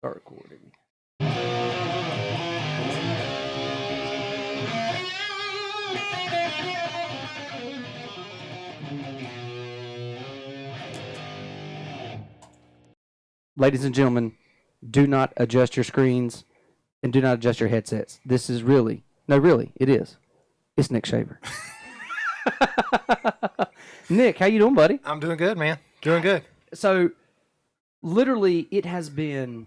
Start recording. Ladies and gentlemen, do not adjust your screens and do not adjust your headsets. This is really, no, really, it is. It's Nick Shaver. Nick, how you doing, buddy? I'm doing good, man. Doing good. So, literally, it has been,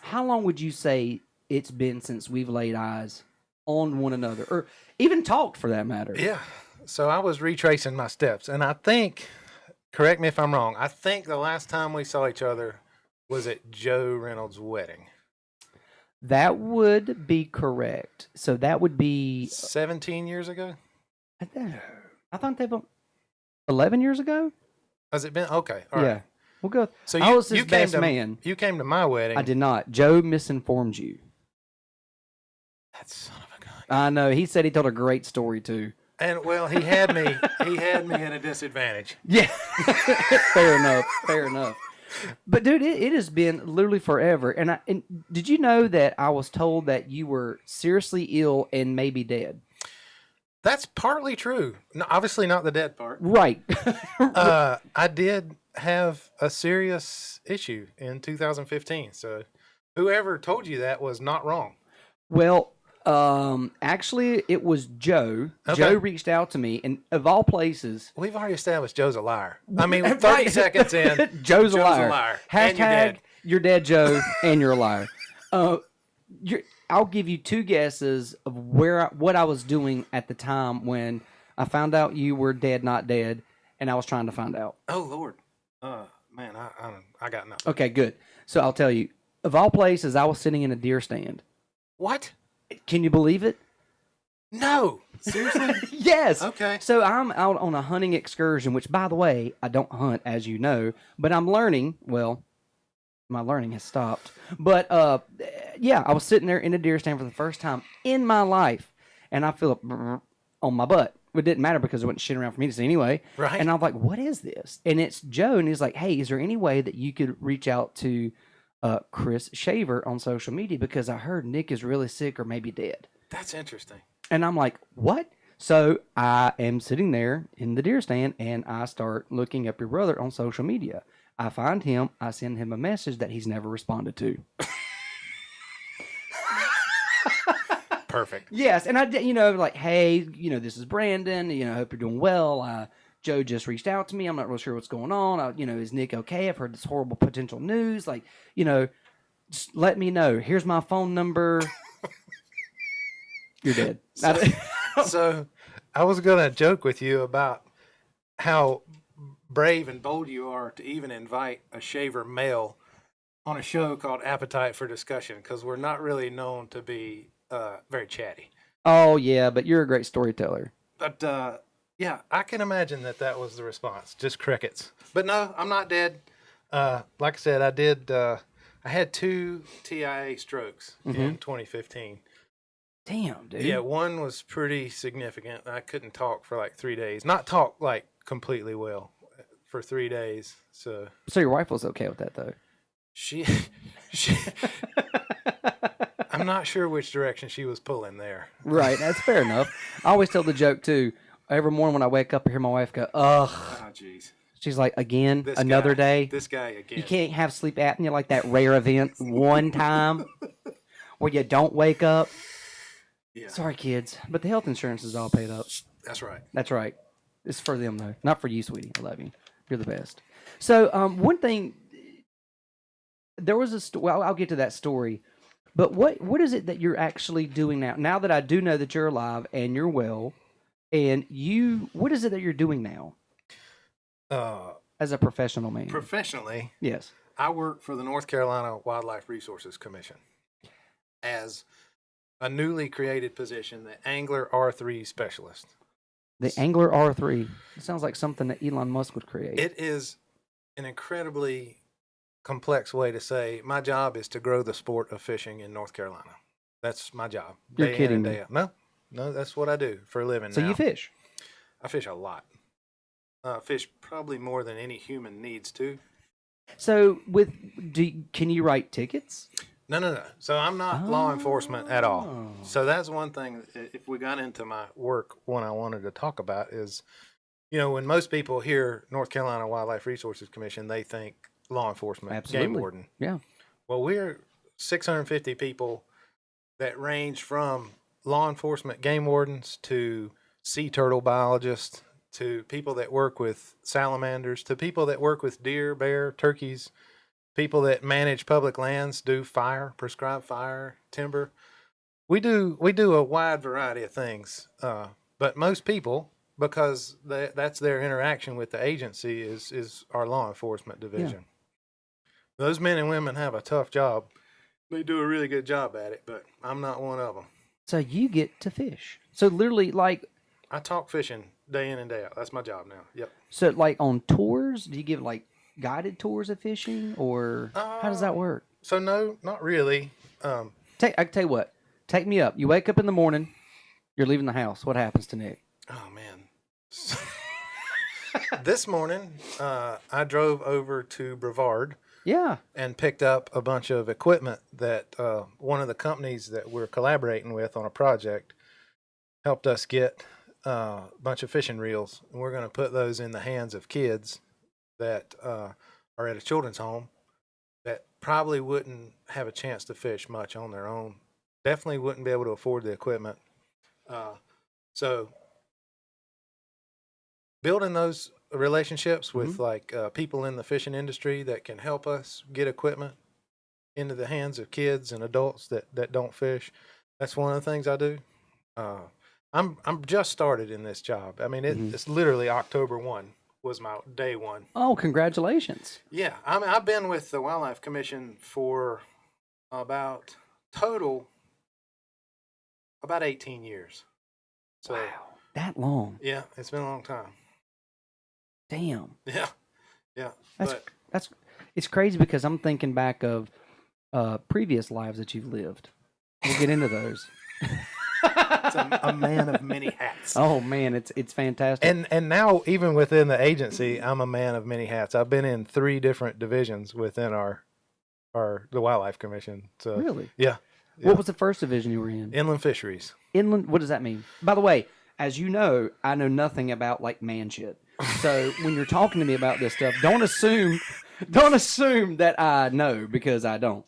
how long would you say it's been since we've laid eyes on one another, or even talked for that matter? Yeah. So I was retracing my steps, and I think, correct me if I'm wrong, I think the last time we saw each other was at Joe Reynolds' wedding. That would be correct. So that would be 17 years ago? I thought they were 11 years ago. Has it been? Okay. All right. Yeah. We'll go. So I was his you came best to, man. You came to my wedding. I did not. Joe misinformed you. That son of a gun. I know. He said he told a great story too. And well, he had me at a disadvantage. Yeah. Fair enough. Fair enough. But dude, it has been literally forever. And did you know that I was told that you were seriously ill and maybe dead? That's partly true. No, obviously not the dead part. Right. I did have a serious issue in 2015. So whoever told you that was not wrong. Well, actually, it was Joe. Okay. Joe reached out to me, and of all places, We've already established Joe's a liar. I mean, 30 seconds in, Joe's a liar. And you're dead. You're dead, Joe, and you're a liar. I'll give you two guesses of what I was doing at the time when I found out you were dead, not dead, and I was trying to find out. Oh Lord, man, I got nothing. Okay, good. So I'll tell you. Of all places, I was sitting in a deer stand. What? Can you believe it? No, seriously? Yes. Okay. So I'm out on a hunting excursion, which, by the way, I don't hunt, as you know, but I'm learning. Well, my learning has stopped. But, yeah, I was sitting there in a deer stand for the first time in my life, and I feel it on my butt. It didn't matter because it wasn't shit around for me to see anyway. Right. And I'm like, what is this? And it's Joe, and he's like, hey, is there any way that you could reach out to Chris Shaver on social media, because I heard Nick is really sick or maybe dead. That's interesting. And I'm like, what? So I am sitting there in the deer stand, and I start looking up your brother on social media. I find him. I send him a message that he's never responded to. Perfect. Yes, and I, like, hey, this is Brandon. I hope you're doing well. Joe just reached out to me. I'm not real sure what's going on. Is Nick okay? I've heard this horrible potential news. Like, just let me know. Here's my phone number. You're dead. So I was going to joke with you about how brave and bold you are to even invite a shaver male on a show called Appetite for Discussion, because we're not really known to be very chatty. Oh, yeah, but you're a great storyteller. But, yeah, I can imagine that was the response. Just crickets. But no, I'm not dead. Like I said, I had 2 TIA strokes in 2015. Damn, dude. Yeah, one was pretty significant. I couldn't talk for like 3 days. Not talk like completely well for 3 days. So your wife was okay with that, though? She I'm not sure which direction she was pulling there. Right, that's fair enough. I always tell the joke, too. Every morning when I wake up, I hear my wife go, ugh. Oh, jeez. She's like, again, This another guy, day. This guy again. You can't have sleep apnea like that rare event one time where you don't wake up. Yeah. Sorry, kids, but the health insurance is all paid up. That's right. That's right. It's for them, though. Not for you, sweetie. I love you. You're the best. So, one thing, there was a story. Well, I'll get to that story. But what is it that you're actually doing now? Now that I do know that you're alive and you're well, and what is it that you're doing now as a professional man? Professionally, Yes. I work for the North Carolina Wildlife Resources Commission as a newly created position, the Angler R3 Specialist. The Angler R3. It sounds like something that Elon Musk would create. It is an incredibly complex way to say my job is to grow the sport of fishing in North Carolina. That's my job. You're day kidding in and me. day out. No, that's what I do for a living So now. you fish? I fish a lot. Fish probably more than any human needs to. So can you write tickets? No. So I'm not law enforcement at all. Oh. So that's one thing. If we got into my work, one I wanted to talk about is, when most people hear North Carolina Wildlife Resources Commission, they think law enforcement, Absolutely. game warden. Yeah. Well, we're 650 people that range from law enforcement game wardens to sea turtle biologists to people that work with salamanders to people that work with deer, bear, turkeys, people that manage public lands, do prescribe fire, timber. We do a wide variety of things, but most people, because that's their interaction with the agency, is our law enforcement division. Yeah. Those men and women have a tough job. They do a really good job at it, but I'm not one of them. So you get to fish. So literally, like, I talk fishing day in and day out. That's my job now. Yep. So like on tours, do you give like guided tours of fishing, or how does that work? So no, not really. I can tell you what. Take me up. You wake up in the morning. You're leaving the house. What happens to Nick? Oh man. This morning, I drove over to Brevard. Yeah. And picked up a bunch of equipment that one of the companies that we're collaborating with on a project helped us get a bunch of fishing reels. And we're going to put those in the hands of kids that are at a children's home that probably wouldn't have a chance to fish much on their own. Definitely wouldn't be able to afford the equipment. So building those relationships with people in the fishing industry that can help us get equipment into the hands of kids and adults that don't fish. That's one of the things I do. I'm just started in this job. I mean, it's literally October 1 was my day one. Oh, congratulations. Yeah. I mean, I've been with the Wildlife Commission for about 18 years. So, wow. That long? Yeah. It's been a long time. Damn. Yeah. Yeah. That's it's crazy because I'm thinking back of previous lives that you've lived. We'll get into those. It's a man of many hats. Oh man, it's fantastic. And now even within the agency, I'm a man of many hats. I've been in 3 different divisions within the Wildlife Commission. So really? Yeah. What was the first division you were in? Inland fisheries. Inland. What does that mean? By the way, as you know, I know nothing about like man shit. So when you're talking to me about this stuff, don't assume that I know, because I don't.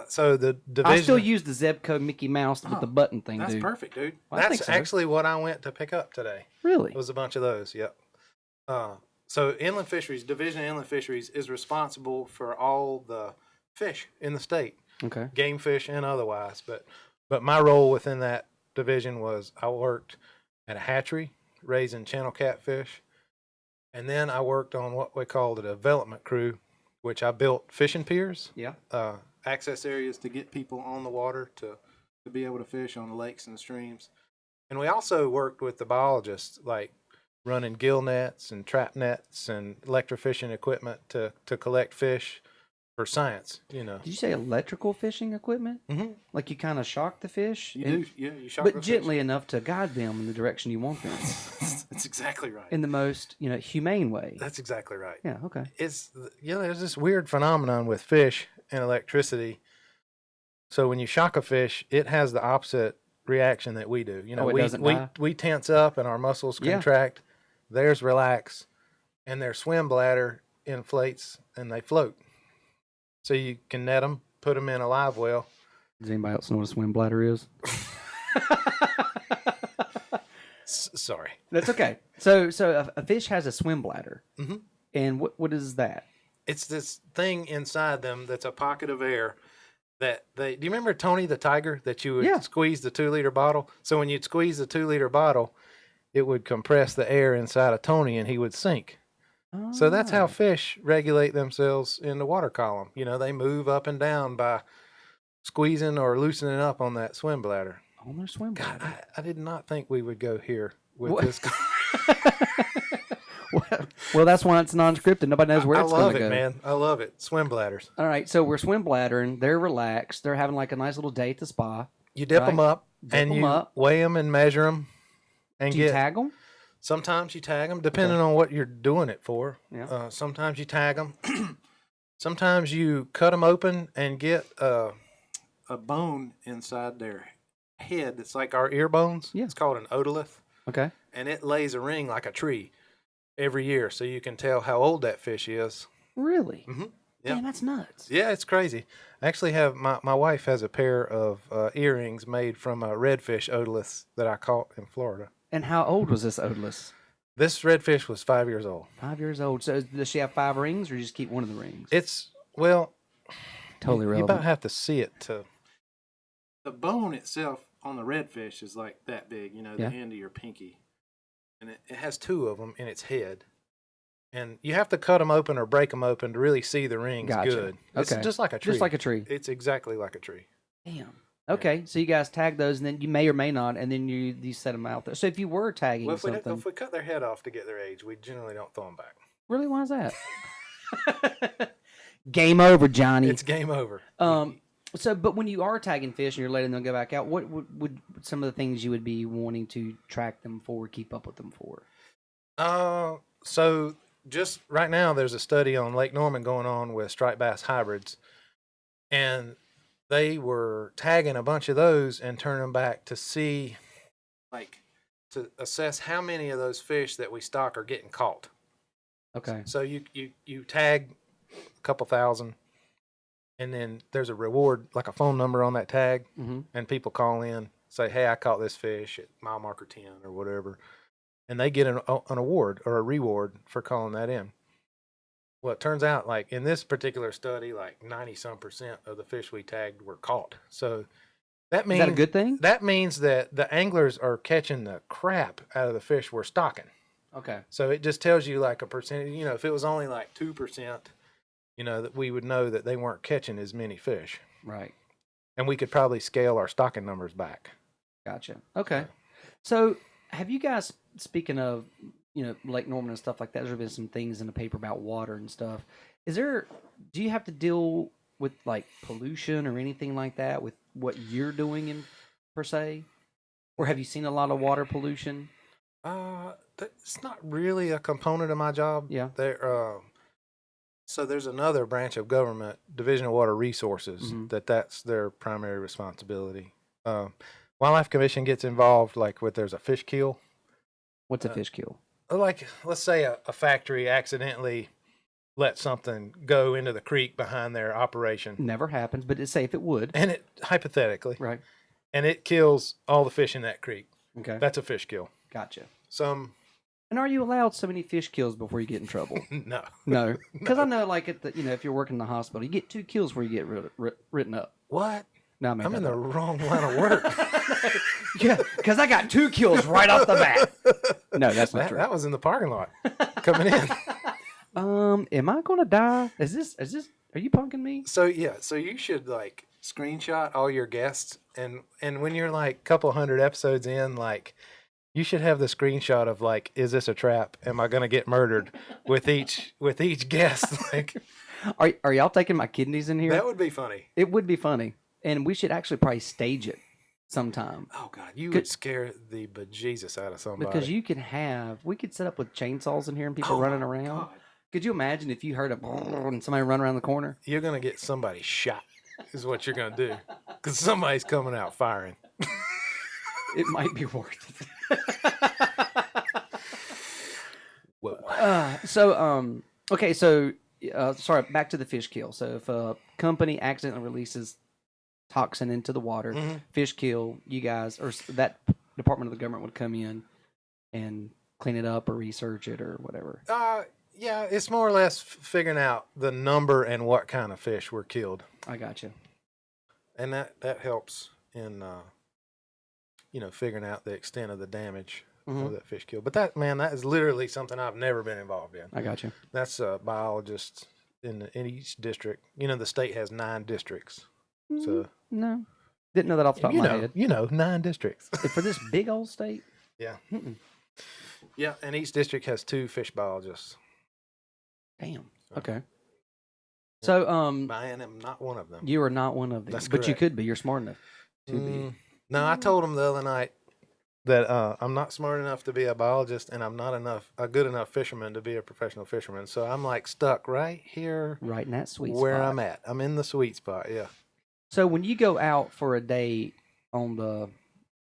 So the division. I still use the Zebco Mickey Mouse with the button thing, that's dude. That's perfect, dude. Well, that's actually what I went to pick up today. Really? It was a bunch of those. Yep. So Inland Fisheries, Division of Inland Fisheries, is responsible for all the fish in the state. Okay. Game fish and otherwise. But my role within that division was I worked at a hatchery raising channel catfish. And then I worked on what we call the development crew, which I built fishing piers. Yeah. Access areas to get people on the water to be able to fish on the lakes and the streams. And we also worked with the biologists, like running gill nets and trap nets and electrofishing equipment to collect fish for science, Did you say electrical fishing equipment? Mm-hmm. Like you kind of shock the fish? You shock but the gently fish. enough to guide them in the direction you want them. That's exactly right. In the most, humane way. That's exactly right. Yeah, okay. There's this weird phenomenon with fish and electricity. So when you shock a fish, it has the opposite reaction that we do. It doesn't die? We tense up and our muscles contract. Theirs relax, and their swim bladder inflates and they float. So you can net them, put them in a live well. Does anybody else know what a swim bladder is? Sorry. That's okay. So a fish has a swim bladder. Mm-hmm. And what is that? It's this thing inside them that's a pocket of air that do you remember Tony the tiger that you would squeeze the 2-liter bottle? So when you'd squeeze the 2-liter bottle, it would compress the air inside of Tony and he would sink. So that's how fish regulate themselves in the water column. They move up and down by squeezing or loosening up on that swim bladder. On their swim bladder. God, I did not think we would go here with this. Well, that's why it's non-scripted. Nobody knows where it's going to go. I love it, man. I love it. Swim bladders. All right, so we're swim bladdering. They're relaxed. They're having like a nice little day at the spa. You dip them up weigh them and measure them. And Do you tag them? Sometimes you tag them, depending on what you're doing it for. Yeah. Sometimes you tag them. Sometimes you cut them open and get a bone inside their head that's like our ear bones. Yeah. It's called an otolith, Okay. and it lays a ring like a tree every year, so you can tell how old that fish is. Really? Mm-hmm. Yeah. Man, that's nuts. Yeah, it's crazy. I actually have my wife has a pair of earrings made from a redfish otoliths that I caught in Florida. And how old was this odorless? This redfish was 5 years old. 5 years old. So does she have 5 rings, or you just keep one of the rings? It's well, Totally you relevant. about have to see it to. The bone itself on the redfish is like that big, the end of your pinky, and it has 2 of them in its head. And you have to cut them open or break them open to really see the rings Gotcha. good. It's Okay. just like a tree. Just like a tree. It's exactly like a tree. Damn. Okay, so you guys tag those, and then you may or may not, and then you set them out there. So if you were tagging Well, something, if we cut their head off to get their age, we generally don't throw them back. really, why is that? Game over, Johnny. It's game over. So, but when you are tagging fish and you're letting them go back out, what would some of the things you would be wanting to track them for, keep up with them for? So just right now, there's a study on Lake Norman going on with striped bass hybrids, and they were tagging a bunch of those and turning them back to see, like, to assess how many of those fish that we stock are getting caught. Okay. So you tag a couple thousand, and then there's a reward, like a phone number on that tag, and people call in, say, hey, I caught this fish at mile marker 10 or whatever, and they get an award or a reward for calling that in. Well, it turns out, like, in this particular study, like 90-some% of the fish we tagged were caught. So that means... Is that a good thing? That means that the anglers are catching the crap out of the fish we're stocking. Okay. So it just tells you, like, a percentage. If it was only like 2%, that we would know that they weren't catching as many fish. Right. And we could probably scale our stocking numbers back. Gotcha. Okay. So have you guys, speaking of, Lake Norman and stuff like that, there's been some things in the paper about water and stuff. Do you have to deal with, like, pollution or anything like that with what you're doing per se? Or have you seen a lot of water pollution? It's not really a component of my job. Yeah. So there's another branch of government, Division of Water Resources, that's their primary responsibility. Wildlife Commission gets involved, like, there's a fish kill. What's a fish kill? Like, let's say a factory accidentally let something go into the creek behind their operation. Never happens, but say if it would. And it, hypothetically. Right. And it kills all the fish in that creek. Okay. That's a fish kill. Gotcha. And are you allowed so many fish kills before you get in trouble? No. No. Because I know, like, if you're working in the hospital, you get 2 kills where you get written up. What? No, I'm in the wrong line of work. Yeah, because I got 2 kills right off the bat. No, that's not true. That was in the parking lot coming in. Am I going to die? Is this, are you punking me? So you should, like, screenshot all your guests, and when you're, like, a couple hundred episodes in, like, you should have the screenshot of, like, is this a trap? Am I going to get murdered with each guest? Like, are y'all taking my kidneys in here? that would be funny. It would be funny. And we should actually probably stage it sometime. Oh, God, you would scare the bejesus out of somebody. Because we could set up with chainsaws in here and people running around. God. Could you imagine if you heard a and somebody run around the corner? You're going to get somebody shot, is what you're going to do. Because somebody's coming out firing. It might be worth it. Whoa. Okay, so, sorry, back to the fish kill. So if a company accidentally releases toxin into the water, fish kill, you guys, or that department of the government would come in and clean it up or research it or whatever. Yeah, it's more or less figuring out the number and what kind of fish were killed. I gotcha. And that helps in, figuring out the extent of the damage of that fish kill. But that is literally something I've never been involved in. I gotcha. That's a biologist in each district. The state has 9 districts. So no, didn't know that off the top of my head. 9 districts For this big old state. Yeah. Yeah, and each district has 2 fish biologists. Damn. Okay. So I am not one of them. You are not one of them. That's but correct. you could be. You're smart enough to be. No, I told them the other night, that I'm not smart enough to be a biologist, and I'm not a good enough fisherman to be a professional fisherman. So I'm like stuck right here Right in that sweet where spot. I'm at. I'm in the sweet spot. Yeah. So when you go out for a day on the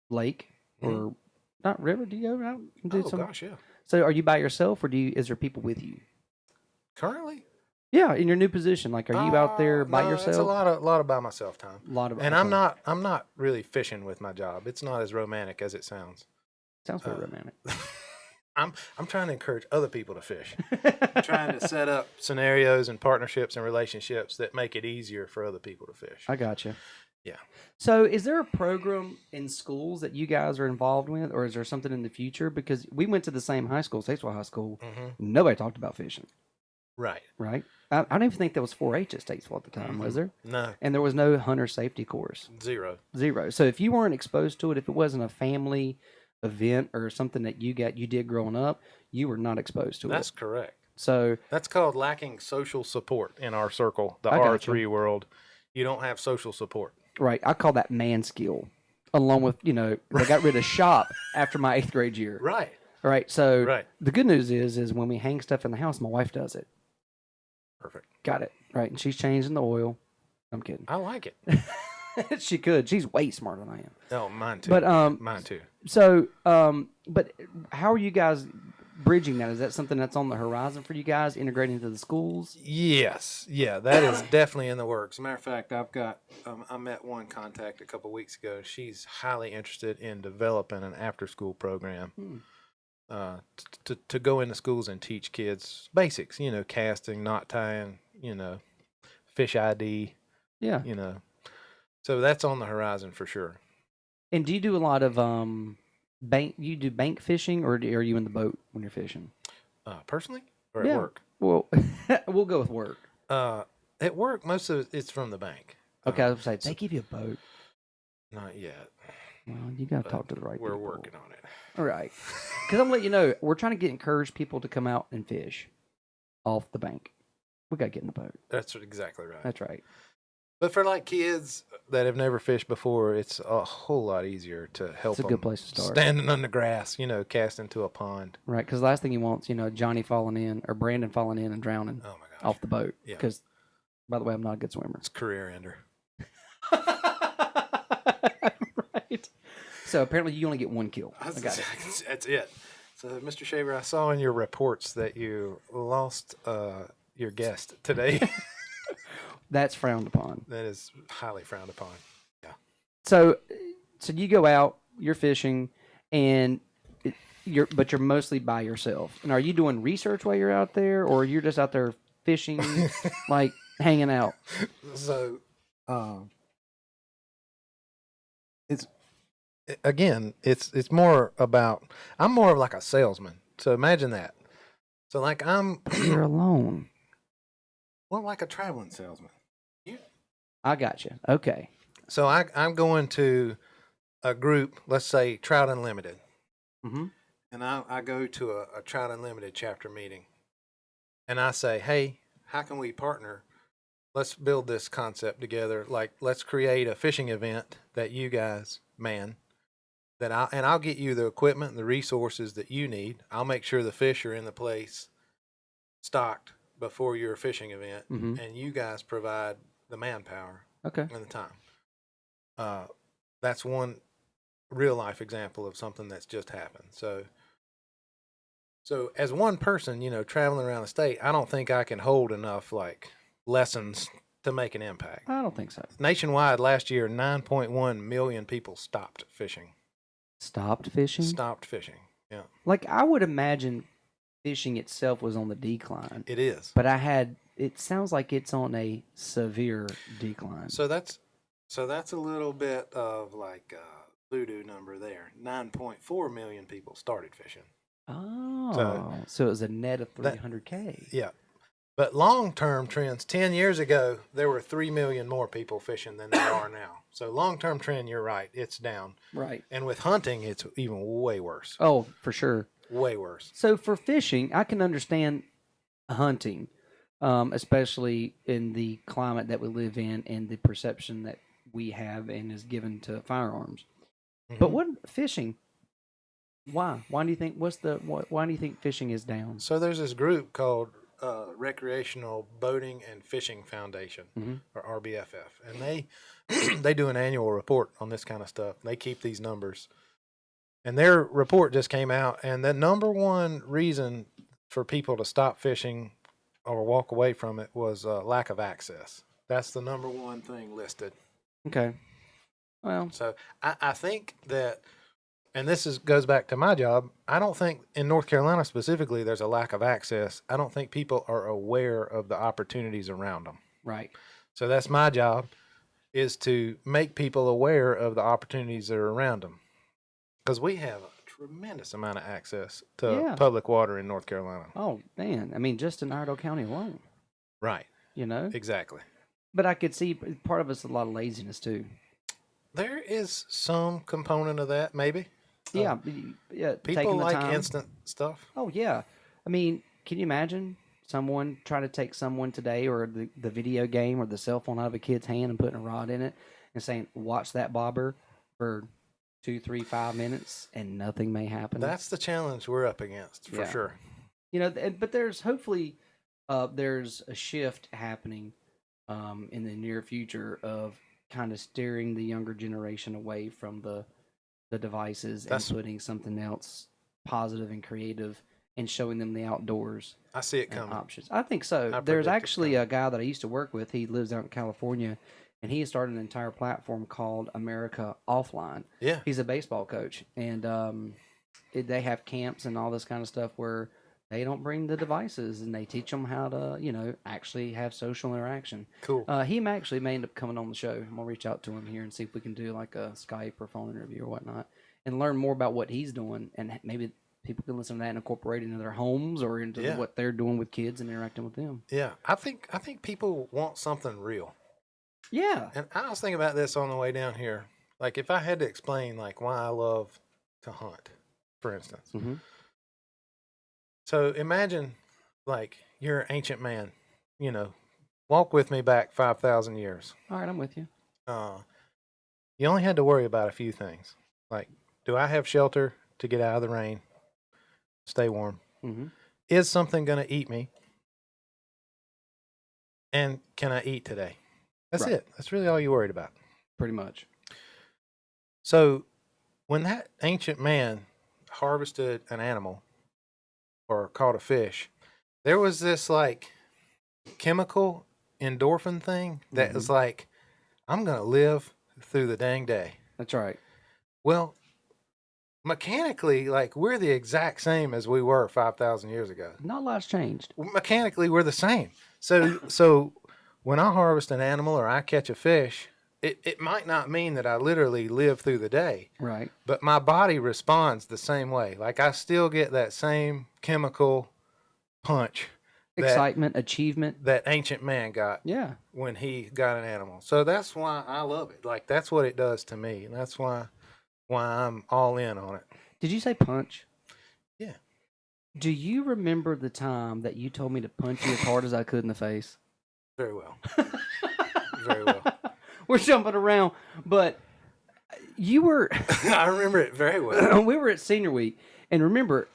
lake Mhm. or not river, do you go out and do Oh some? gosh, yeah. So are you by yourself or is there people with you? Currently, Yeah, in your new position, like are you out there by no, it's a yourself? lot of by myself time. A lot of And okay. I'm not really fishing with my job. It's not as romantic as it sounds. Sounds very Uh, romantic. I'm trying to encourage other people to fish. I'm trying to set up scenarios and partnerships and relationships that make it easier for other people to fish. I got you. Yeah. So, is there a program in schools that you guys are involved with, or is there something in the future? Because we went to the same high school, Statesville High School. Mm-hmm. Nobody talked about fishing, Right. right? I don't even think there was 4-H at Statesville at the time, was there? No. And there was no hunter safety course. Zero. So, if you weren't exposed to it, if it wasn't a family event or something that you did growing up, you were not exposed to That's it. correct. So That's called lacking social support in our circle, the I gotcha. R3 world. You don't have social support. right, I call that man skill. Along with they got rid of shop after my 8th grade year. Right. All right. So Right. the good news is when we hang stuff in the house, my wife does it. Perfect. Got it. Right. And she's changing the oil. I'm kidding. I like it. She could. She's way smarter than I am. Oh, mine too. But Mine too. So but how are you guys bridging that? Is that something that's on the horizon for you guys, integrating into the schools? Yes. Yeah, that is definitely in the works. As a matter of fact, I've got, I met one contact a couple weeks ago. She's highly interested in developing an after school program to go into schools and teach kids basics, casting, knot tying, fish ID, Yeah. So that's on the horizon for sure. And do you do a lot of bank fishing, or are you in the boat when you're fishing? Personally or Yeah. at work? Well, we'll go with work. At work, most of it's from the bank. Okay, I was say they give you a boat. Not yet. Well, you got to but talk to the right We're people. working on it. All right. Because I'm letting you know, we're trying to encourage people to come out and fish off the bank. We got to get in the boat. That's exactly right. That's right. But for like kids that have never fished before, it's a whole lot easier to help It's a them good place to start. standing on the grass, cast into a pond. Right, because the last thing you want is, Johnny falling in or Brandon falling in and drowning Oh my gosh. off the boat. Yeah. Because, by the way, I'm not a good swimmer. It's career ender. Right. So apparently you only get one kill. I got it. That's it. So, Mr. Shaver, I saw in your reports that you lost your guest today. That's frowned upon. That is highly frowned upon. Yeah. So you go out, you're fishing, and you're mostly by yourself. And are you doing research while you're out there, or you're just out there fishing, like hanging out? So, it's more about, I'm more of like a salesman. So imagine that. So like You're alone. well, like a traveling salesman. I got you. Okay. So I'm going to a group, let's say Trout Unlimited. Mm-hmm. And I go to a Trout Unlimited chapter meeting. And I say, hey, how can we partner? Let's build this concept together. Like, let's create a fishing event that you guys man. I'll get you the equipment and the resources that you need. I'll make sure the fish are in the place stocked before your fishing event. Mm-hmm. And you guys provide the manpower Okay. and the time. That's one real life example of something that's just happened. So as one person, traveling around the state, I don't think I can hold enough like lessons to make an impact. I don't think so. Nationwide last year, 9.1 million people stopped fishing. Stopped fishing? Stopped fishing. Yeah. Like, I would imagine fishing itself was on the decline. It is. But it sounds like it's on a severe decline. So that's a little bit of like a voodoo number there. 9.4 million people started fishing. Oh, so it was a net of 300K. Yeah. But long-term trends, 10 years ago, there were 3 million more people fishing than there are now. So long-term trend, you're right, it's down. Right. And with hunting, it's even way worse. Oh, for sure. Way worse. So for fishing, I can understand hunting, especially in the climate that we live in and the perception that we have and is given to firearms. Mm-hmm. But what fishing, Why? Why do you think? Why do you think fishing is down? So there's this group called Recreational Boating and Fishing Foundation, Hmm. or RBFF, and they they do an annual report on this kind of stuff. They keep these numbers, and their report just came out, and the number one reason for people to stop fishing or walk away from it was lack of access. That's the number one thing listed. Okay. Well, So I think that, and this goes back to my job. I don't think in North Carolina specifically there's a lack of access. I don't think people are aware of the opportunities around them. right. So that's my job, is to make people aware of the opportunities that are around them, because we have a tremendous amount of access to Yeah. public water in North Carolina. Oh man, I mean, just in Iredell County alone, Right. you know. Exactly. But I could see part of it's a lot of laziness too. There is some component of that, maybe. Yeah, yeah. People Taking the like time. instant stuff. Oh yeah, I mean, can you imagine someone trying to take someone today, or the video game or the cell phone out of a kid's hand and putting a rod in it and saying, "Watch that bobber for 2, 3, 5 minutes," and nothing may happen. That's the challenge we're up against for Yeah. sure. You know, but there's hopefully there's a shift happening in the near future of kind of steering the younger generation away from the devices That's- and putting something else positive and creative and showing them the outdoors I see it and coming. options. I think so. I There's predict it's actually a guy that I used to work with. He lives out in California, and he has started an entire platform called America Offline. Yeah. He's a baseball coach, and they have camps and all this kind of stuff where they don't bring the devices, and they teach them how to, actually have social interaction. Cool. He actually may end up coming on the show. I'm gonna reach out to him here and see if we can do like a Skype or phone interview or whatnot, and learn more about what he's doing, and maybe people can listen to that and incorporate it into their homes or into Yeah. what they're doing with kids and interacting with them. Yeah. I think people want something real. Yeah. And I was thinking about this on the way down here. Like, if I had to explain like why I love to hunt, for instance. Mm-hmm. So imagine like you're an ancient man, walk with me back 5,000 years. All right, I'm with you. You only had to worry about a few things. Like, do I have shelter to get out of the rain, stay warm? Mm-hmm. Is something going to eat me? And can I eat today? That's Right. it. That's really all you worried about. Pretty much. So when that ancient man harvested an animal or caught a fish, there was this like chemical endorphin thing that was like, I'm going to live through the dang day. That's right. Well, mechanically, like, we're the exact same as we were 5,000 years ago. Not a lot's changed. Mechanically, we're the same. So when I harvest an animal or I catch a fish, it might not mean that I literally live through the day, Right. but my body responds the same way. Like, I still get that same chemical punch Excitement, achievement. that ancient man got Yeah. when he got an animal. So that's why I love it. Like, that's what it does to me, and that's why I'm all in on it. Did you say punch? Yeah. Do you remember the time that you told me to punch you as hard as I could in the face? Very well. Very well. We're jumping around, but you were. I remember it very well. We were at senior week, and remember,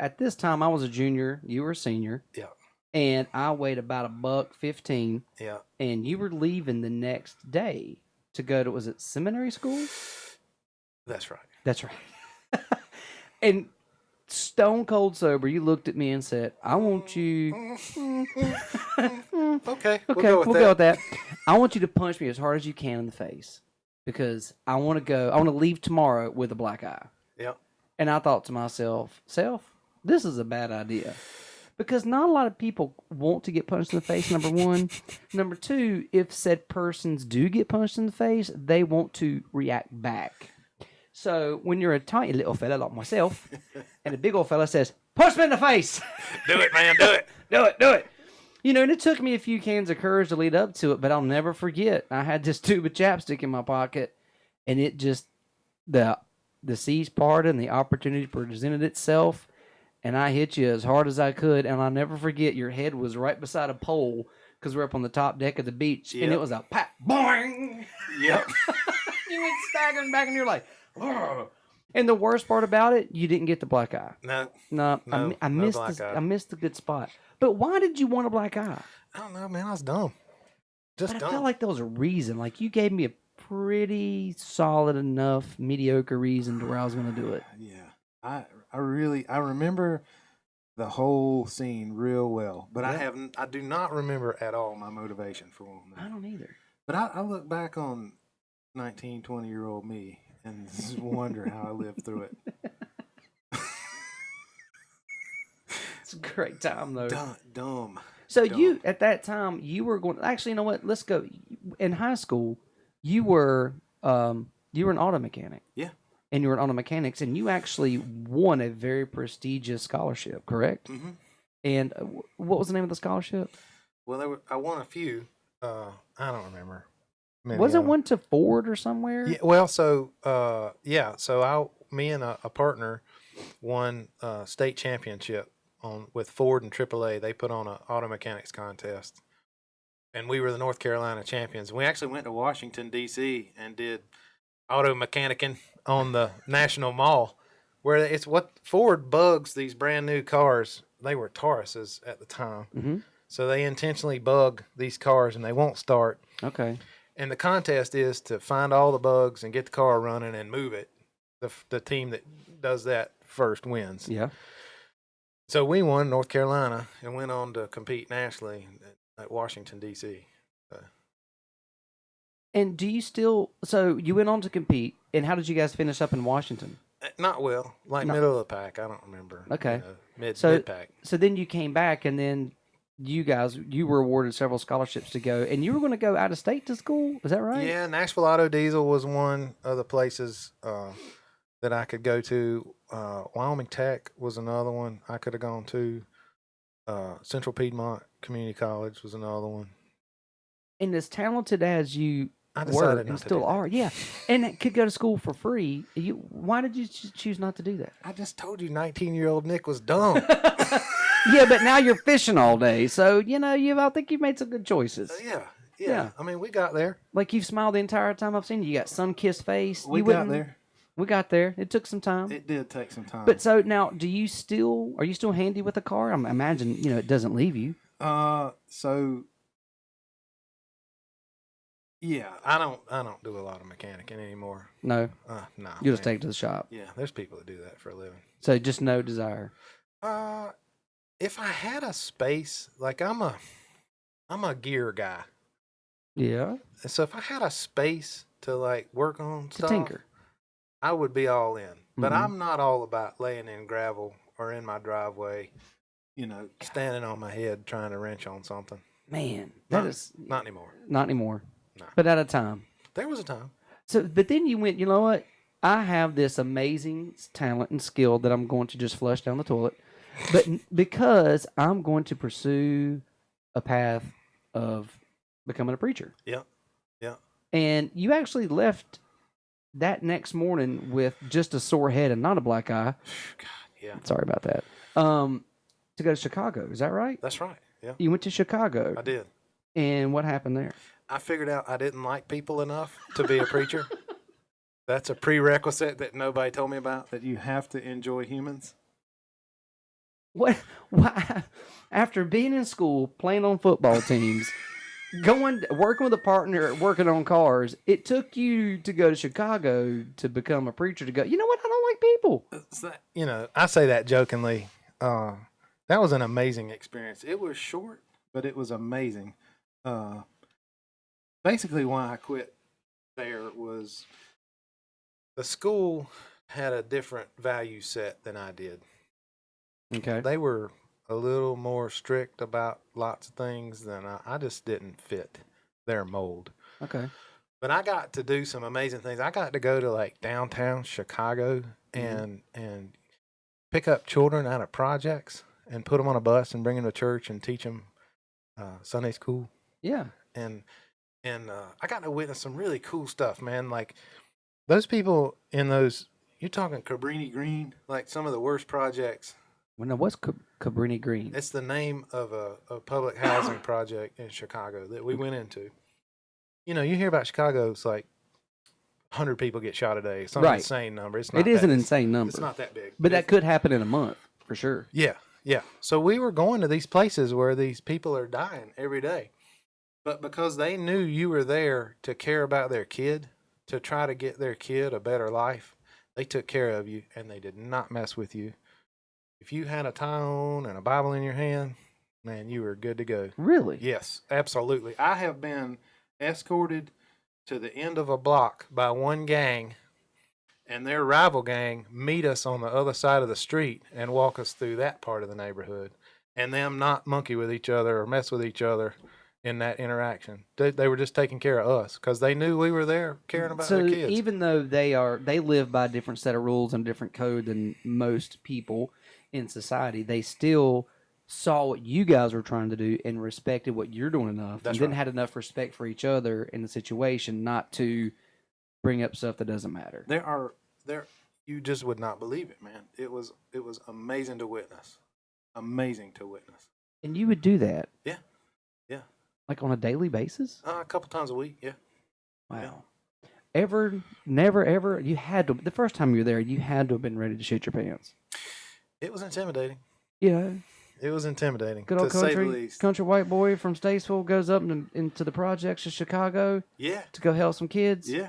at this time I was a junior, you were a senior, Yeah. and I weighed about $115, Yeah. and you were leaving the next day to go to, was it seminary school? That's right. That's right. And stone cold sober, you looked at me and said, "I want you." Okay. Okay, we'll go with that. I want you to punch me as hard as you can in the face because I want to go. I want to leave tomorrow with a black eye. Yeah. And I thought to myself, this is a bad idea because not a lot of people want to get punched in the face. Number one, number two, if said persons do get punched in the face, they want to react back. So when you're a tiny little fella like myself, and a big old fella says, "Punch me in the face," Do it, man. Do it. do it. And it took me a few cans of courage to lead up to it, but I'll never forget. I had this tube of chapstick in my pocket, and it just, the seas parted and the opportunity presented itself, and I hit you as hard as I could, and I'll never forget your head was right beside a pole because we're up on the top deck of the beach, and Yep. it was a pop, boing. Yep. You went staggering back, and you're like, "Ugh." And the worst part about it, you didn't get the black eye. No, No, no, I no missed black eye. I missed the good spot. But why did you want a black eye? I don't know, man. I was dumb. But Just I felt dumb. like there was a reason. Like you gave me a pretty solid enough mediocre reason to where I was going to do it. Yeah, I remember the whole scene real well, but Yeah. I do not remember at all my motivation for wanting I that. don't either. But I look back on 19, 20-year-old me and just wonder how I lived through it. It's a great time though. Dumb. So dumb. you at that time you were going. Actually, you know what? Let's go. In high school, you were an auto mechanic. Yeah. And you were in auto mechanics, and you actually won a very prestigious scholarship, correct? Mm-hmm. And what was the name of the scholarship? Well, I won a few. I don't remember. Many Was of it them. one to Ford or somewhere? Yeah. Well, so yeah. So me and a partner won state championship with Ford and AAA. They put on an auto mechanics contest, and we were the North Carolina champions. We actually went to Washington D.C. and did auto mechanicking on the National Mall, where it's what Ford bugs these brand new cars. They were Tauruses at the time, Mm-hmm. so they intentionally bug these cars and they won't start. Okay. And the contest is to find all the bugs and get the car running and move it. The team that does that first wins. Yeah. So we won North Carolina and went on to compete nationally at Washington D.C. And do you still? So you went on to compete, and how did you guys finish up in Washington? Not well, like No. middle of the pack. I don't remember. Okay. Mid So- pack. So then you came back, and then you were awarded several scholarships to go, and you were going to go out of state to school. Is that right? Yeah, Nashville Auto Diesel was one of the places that I could go to. Wyoming Tech was another one I could have gone to. Central Piedmont Community College was another one. And as talented as you I were decided and not to still do that. are, yeah, and could go to school for free. Why did you choose not to do that? I just told you 19-year-old Nick was dumb. Yeah, but now you're fishing all day, so I think you've made some good choices. Yeah. Yeah. I mean, we got there. Like you've smiled the entire time I've seen you. You got sun-kissed face. We You got wouldn't- there. We got there. It took some time. It did take some time. But so now, are you still handy with the car? I imagine it doesn't leave you. So yeah, I don't do a lot of mechanicing anymore. No, No. you'll just man. take it to the shop. Yeah, there's people that do that for a living. So just no desire. If I had a space, like I'm a gear guy. Yeah, And so if I had a space to like work on to stuff, tinker. I would be all in. But Mhm. I'm not all about laying in gravel or in my driveway, standing on my head trying to wrench on something. Man, Not- that is Not anymore. not anymore. No. But at a time. There was a time. So, but then you went. You know what? I have this amazing talent and skill that I'm going to just flush down the toilet, but because I'm going to pursue a path of becoming a preacher. Yeah. Yeah. And you actually left that next morning with just a sore head and not a black eye. God, yeah. Sorry about that. To go to Chicago. Is that right? That's right. Yeah. You went to Chicago. I did. And what happened there? I figured out I didn't like people enough to be a preacher. That's a prerequisite that nobody told me about. that you have to enjoy humans. What? Why? After being in school, playing on football teams, working with a partner, working on cars, it took you to go to Chicago to become a preacher. To go, you know what? I don't like people. I say that jokingly. That was an amazing experience. It was short, but it was amazing. Basically, why I quit there was The school had a different value set than I did. Okay. They were a little more strict about lots of things than I just didn't fit their mold. Okay. But I got to do some amazing things. I got to go to like downtown Chicago and pick up children out of projects and put them on a bus and bring them to church and teach them Sunday school. Yeah. And I got to witness some really cool stuff, man. Like those people in those, you're talking Cabrini Green, like some of the worst projects. Well, now what's Cabrini Green? It's the name of a public housing project in Chicago that we went into. You hear about Chicago, it's like 100 people get shot a day. It's not Right. an insane number. It's not It is an it's- insane number. It's not that big. But that could happen in a month for sure. Yeah, yeah. So we were going to these places where these people are dying every day. But because they knew you were there to care about their kid, to try to get their kid a better life, they took care of you and they did not mess with you. If you had a tie on and a Bible in your hand, man, you were good to go. Really? Yes, absolutely. I have been escorted to the end of a block by one gang, and their rival gang meet us on the other side of the street and walk us through that part of the neighborhood, and them not monkey with each other or mess with each other in that interaction. They were just taking care of us because they knew we were there caring about So their kids. even though they live by a different set of rules and different code than most people in society, they still saw what you guys were trying to do and respected what you're doing enough, That's and then right. had enough respect for each other in the situation not to bring up stuff that doesn't matter. There you just would not believe it, man. It was amazing to witness. Amazing to witness. And you would do that? Yeah. Yeah. Like on a daily basis? A couple times a week, yeah. Wow. Ever, never, ever, you had to, the first time you were there, you had to have been ready to shit your pants. It was intimidating. You know, It was intimidating, good old to say the country, least. country white boy from Statesville goes up into the projects of Chicago Yeah, to go help some kids. yeah.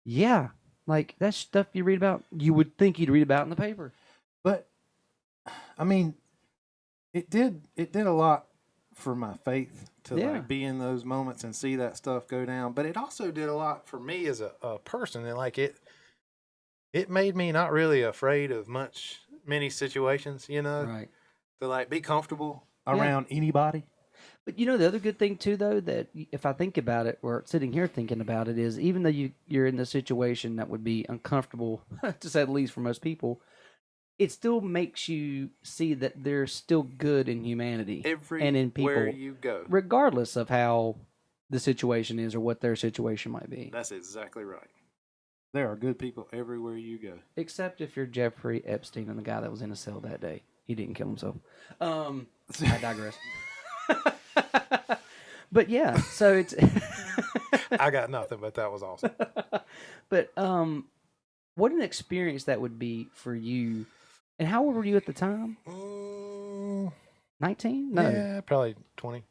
Yeah. Like, that's stuff you read about, you would think you'd read about in the paper. But I mean, it did a lot for my faith to Yeah. like be in those moments and see that stuff go down. But it also did a lot For me as a person, and like it made me not really afraid of many situations, you know, Right. to like be comfortable. around anybody. But you know, the other good thing too, though, that if I think about it, or sitting here thinking about it, is even though you're in the situation that would be uncomfortable, to say the least, for most people, it still makes you see that there's still good in humanity and in people, Everywhere you go. regardless of how the situation is or what their situation might be. That's exactly right. There are good people everywhere you go. Except if you're Jeffrey Epstein and the guy that was in a cell that day. He didn't kill himself. I digress. But yeah, so it's I got nothing, but that was awesome. but what an experience that would be for you. And how old were you at the time? 19? No. Yeah, probably 20,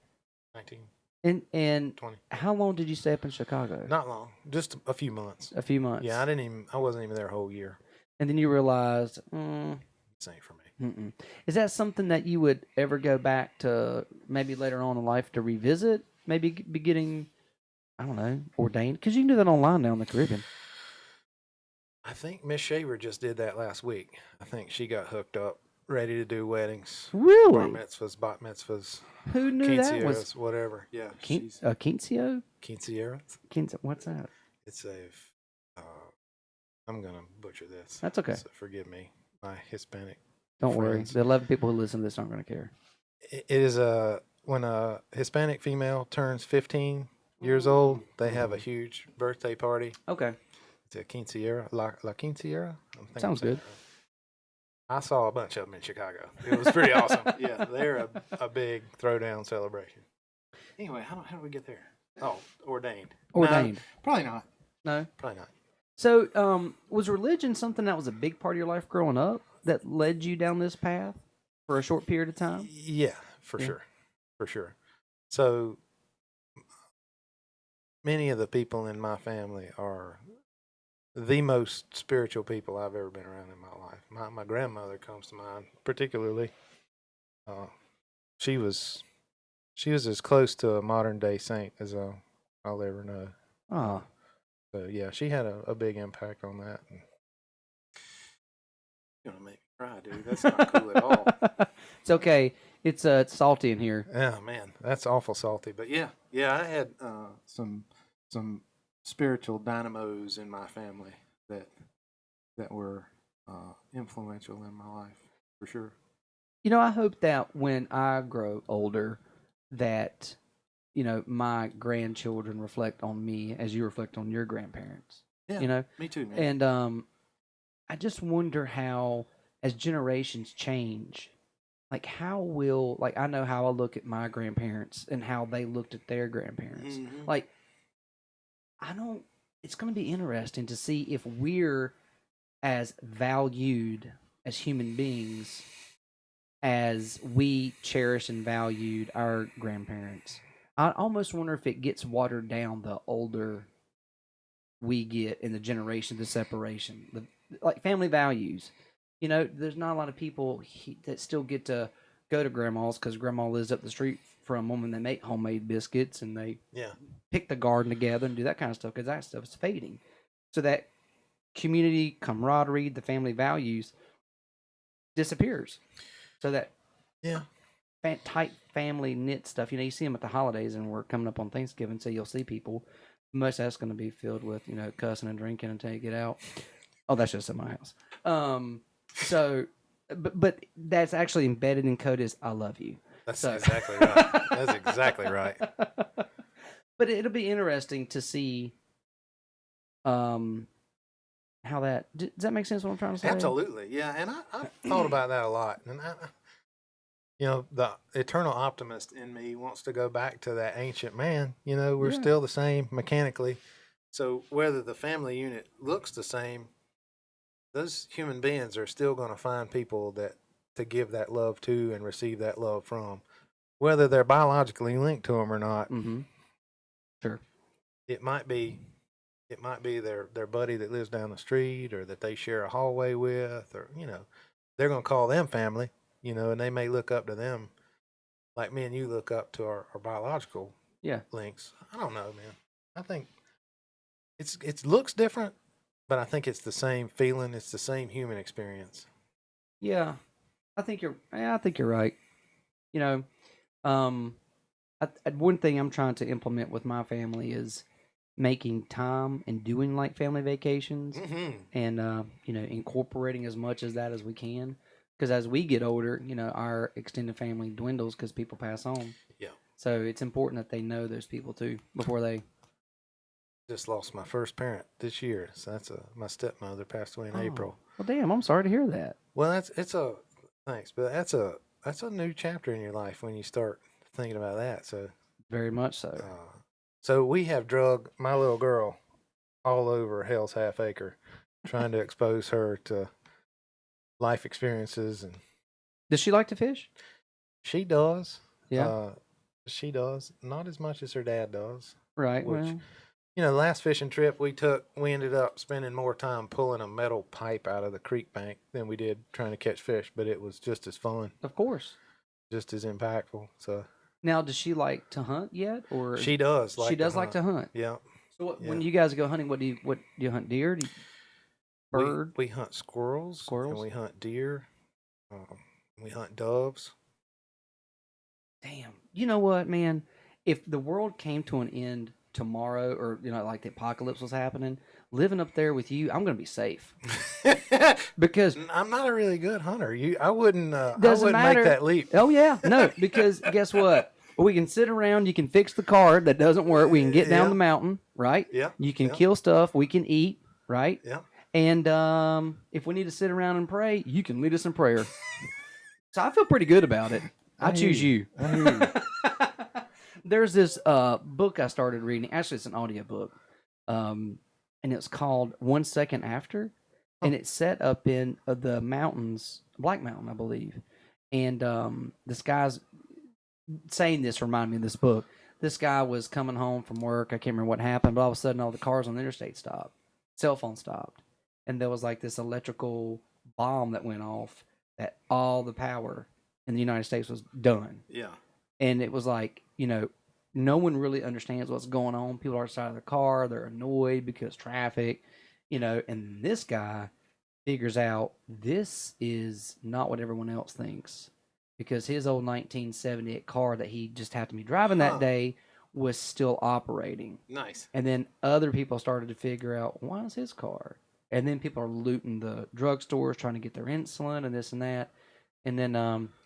19, And 20. how long did you stay up in Chicago? Not long, just a few months. A few months. Yeah, I wasn't even there a whole year. And then you realized, This ain't for me. mm-mm. Is that something that you would ever go back to maybe later on in life to revisit? Maybe be getting, I don't know, ordained? Because you can do that online now in the Caribbean. I think Miss Shaver just did that last week. I think she got hooked up, ready to do weddings, bar Really? mitzvahs, bat mitzvahs, Who knew that was quinceañeras, whatever. Yeah, quincio? quinceañeras. What's that? It's a. I'm gonna butcher this. That's okay. So forgive me, my Hispanic. Don't worry. friends. The 11 people who listen to this aren't going to care. It is when a Hispanic female turns 15 years old, they have a huge birthday party. Okay. It's a quinceañera, la quinceañera. Sounds good. I saw a bunch of them in Chicago. It was pretty awesome. Yeah, they're a big throwdown celebration. Anyway, how do we get there? Oh, ordained. Ordained. Probably not. No. Probably not. So, was religion something that was a big part of your life growing up that led you down this path for a short period of time? Yeah, for Yeah. sure. For sure. So many of the people in my family are the most spiritual people I've ever been around in my life. My grandmother comes to mind, particularly. She was as close to a modern day saint as I'll ever know. Oh, So yeah, she had a big impact on that. You're gonna make me cry, dude. That's not cool at all. it's okay. It's salty in here. Oh man, that's awful salty. But yeah, I had Some spiritual dynamos in my family that were influential in my life for sure. You know, I hope that when I grow older, that my grandchildren reflect on me as you reflect on your grandparents. Yeah, You know, me too, man. and I just wonder how, as generations change, like how will, like I know how I look at my grandparents and how they looked at their grandparents. Mhm. Like, I don't it's going to be interesting to see if we're as valued as human beings as we cherished and valued our grandparents. I almost wonder if it gets watered down the older we get in the generation, the separation, like family values. You know, there's not a lot of people that still get to go to grandma's because grandma lives up the street from them and they make homemade biscuits and they Yeah. pick the garden together and do that kind of stuff because that stuff is fading. So that community camaraderie, the family values disappears. So that Yeah. tight family knit stuff, you know, you see them at the holidays and we're coming up on Thanksgiving, so you'll see people. Most of that's going to be filled with, you know, cussing and drinking until you get out. Oh, that's just at my house. So, but that's actually embedded in code is I love you. That's So- exactly right. That's exactly right. But it'll be interesting to see how that does that make sense what I'm trying to say? Absolutely. Yeah. And I've thought about that a lot. And you know, the eternal optimist in me wants to go back to that ancient man. You know, we're Yeah. still the same mechanically. So whether the family unit looks the same, those human beings are still going to find people that to give that love to and receive that love from, whether they're biologically linked to them or not. Mm-hmm. Sure. It might be their buddy that lives down the street or that they share a hallway with, or, you know, they're going to call them family, you know, and they may look up to them like me and you look up to our biological Yeah. links. I don't know, man. I think it looks different, but I think it's the same feeling. It's the same human experience. Yeah. I think you're right. You know, one thing I'm trying to implement with my family is making time and doing like family vacations Mm-hmm. and you know, incorporating as much as that as we can. Because as we get older, you know, our extended family dwindles because people pass on. Yeah. So it's important that they know those people too before they. Just lost my first parent this year. So that's my stepmother passed away in April. Well, damn, I'm sorry to hear that. Well, thanks, but that's a new chapter in your life when you start thinking about that. So, Very much so. so we have drug my little girl all over Hell's Half Acre, trying to expose her to life experiences, and Does she like to fish? she does. Yeah. She does not as much as her dad does. Right. which- Well, You know, the last fishing trip we ended up spending more time pulling a metal pipe out of the creek bank than we did trying to catch fish, but it was just as fun, of course. just as impactful. So Now, does she like to hunt yet, or she does like she does to like to hunt? Yeah. So when Yeah. you guys go hunting, what do you hunt? Deer? Bird? We hunt squirrels. Squirrels? And we hunt deer. We hunt doves. Damn. You know what, man? If the world came to an end tomorrow, or you know, like the apocalypse was happening, living up there with you, I'm gonna be safe because I'm not a really good hunter. I wouldn't Doesn't matter. make that leap. oh yeah, no, because guess what? We can sit around. You can fix the car that doesn't work. We can get down Yeah. the mountain, right? Yeah. You can yeah, kill stuff. We can eat, right? Yeah. And if we need to sit around and pray, you can lead us in prayer. So I feel pretty good about it. I choose you. I hear you. There's this book I started reading. Actually, it's an audiobook. And it's called 1 Second After. And it's set up in the mountains, Black Mountain, I believe. And this guy's saying this reminded me of this book. This guy was coming home from work. I can't remember what happened, but all of a sudden all the cars on the interstate stopped. Cell phone stopped. And there was like this electrical bomb that went off that all the power in the United States was done. Yeah. And it was like, you know, no one really understands what's going on. People are outside of the car. They're annoyed because traffic, you know, and this guy figures out this is not what everyone else thinks because his old 1978 car that he just happened to be driving that Huh. day was still operating. Nice. And then other people started to figure out, why is his car? And then people are looting the drugstores, trying to get their insulin and this and that. And then,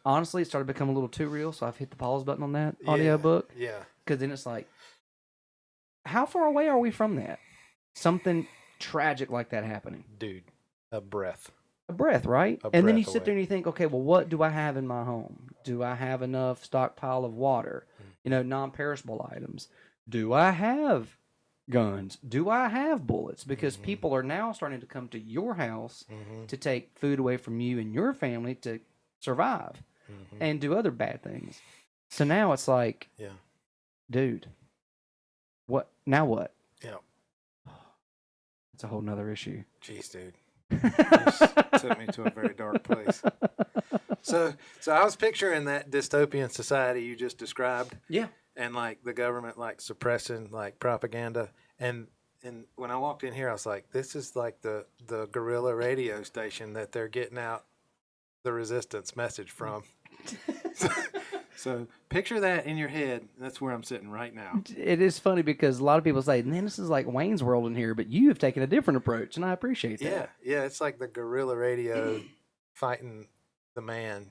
honestly, it started becoming a little too real, so I've hit the pause button on that audiobook. Yeah. Because then it's like, how far away are we from that? Something tragic like that happening. Dude, a breath. A breath, right? A And then you breath sit there away. and you think, okay, well, what do I have in my home? Do I have enough stockpile of water? You know, non-perishable items. Do I have guns? Do I have bullets? Because Mhm. people are now starting to come to your house Mm-hmm. to take food away from you and your family to survive Mm-hmm. and do other bad things. So now it's like, Yeah. dude, what? Now what? Yeah. It's a whole nother issue. Jeez, dude. Just took me to a very dark place. So I was picturing that dystopian society you just described, Yeah. and like the government like suppressing like propaganda, and when I walked in here, I was like, this is like the guerrilla radio station that they're getting out the resistance message from. So picture that in your head. That's where I'm sitting right now. It is funny because a lot of people say, man, this is like Wayne's World in here, but you have taken a different approach, and I appreciate that. Yeah, it's like the guerrilla radio fighting the man,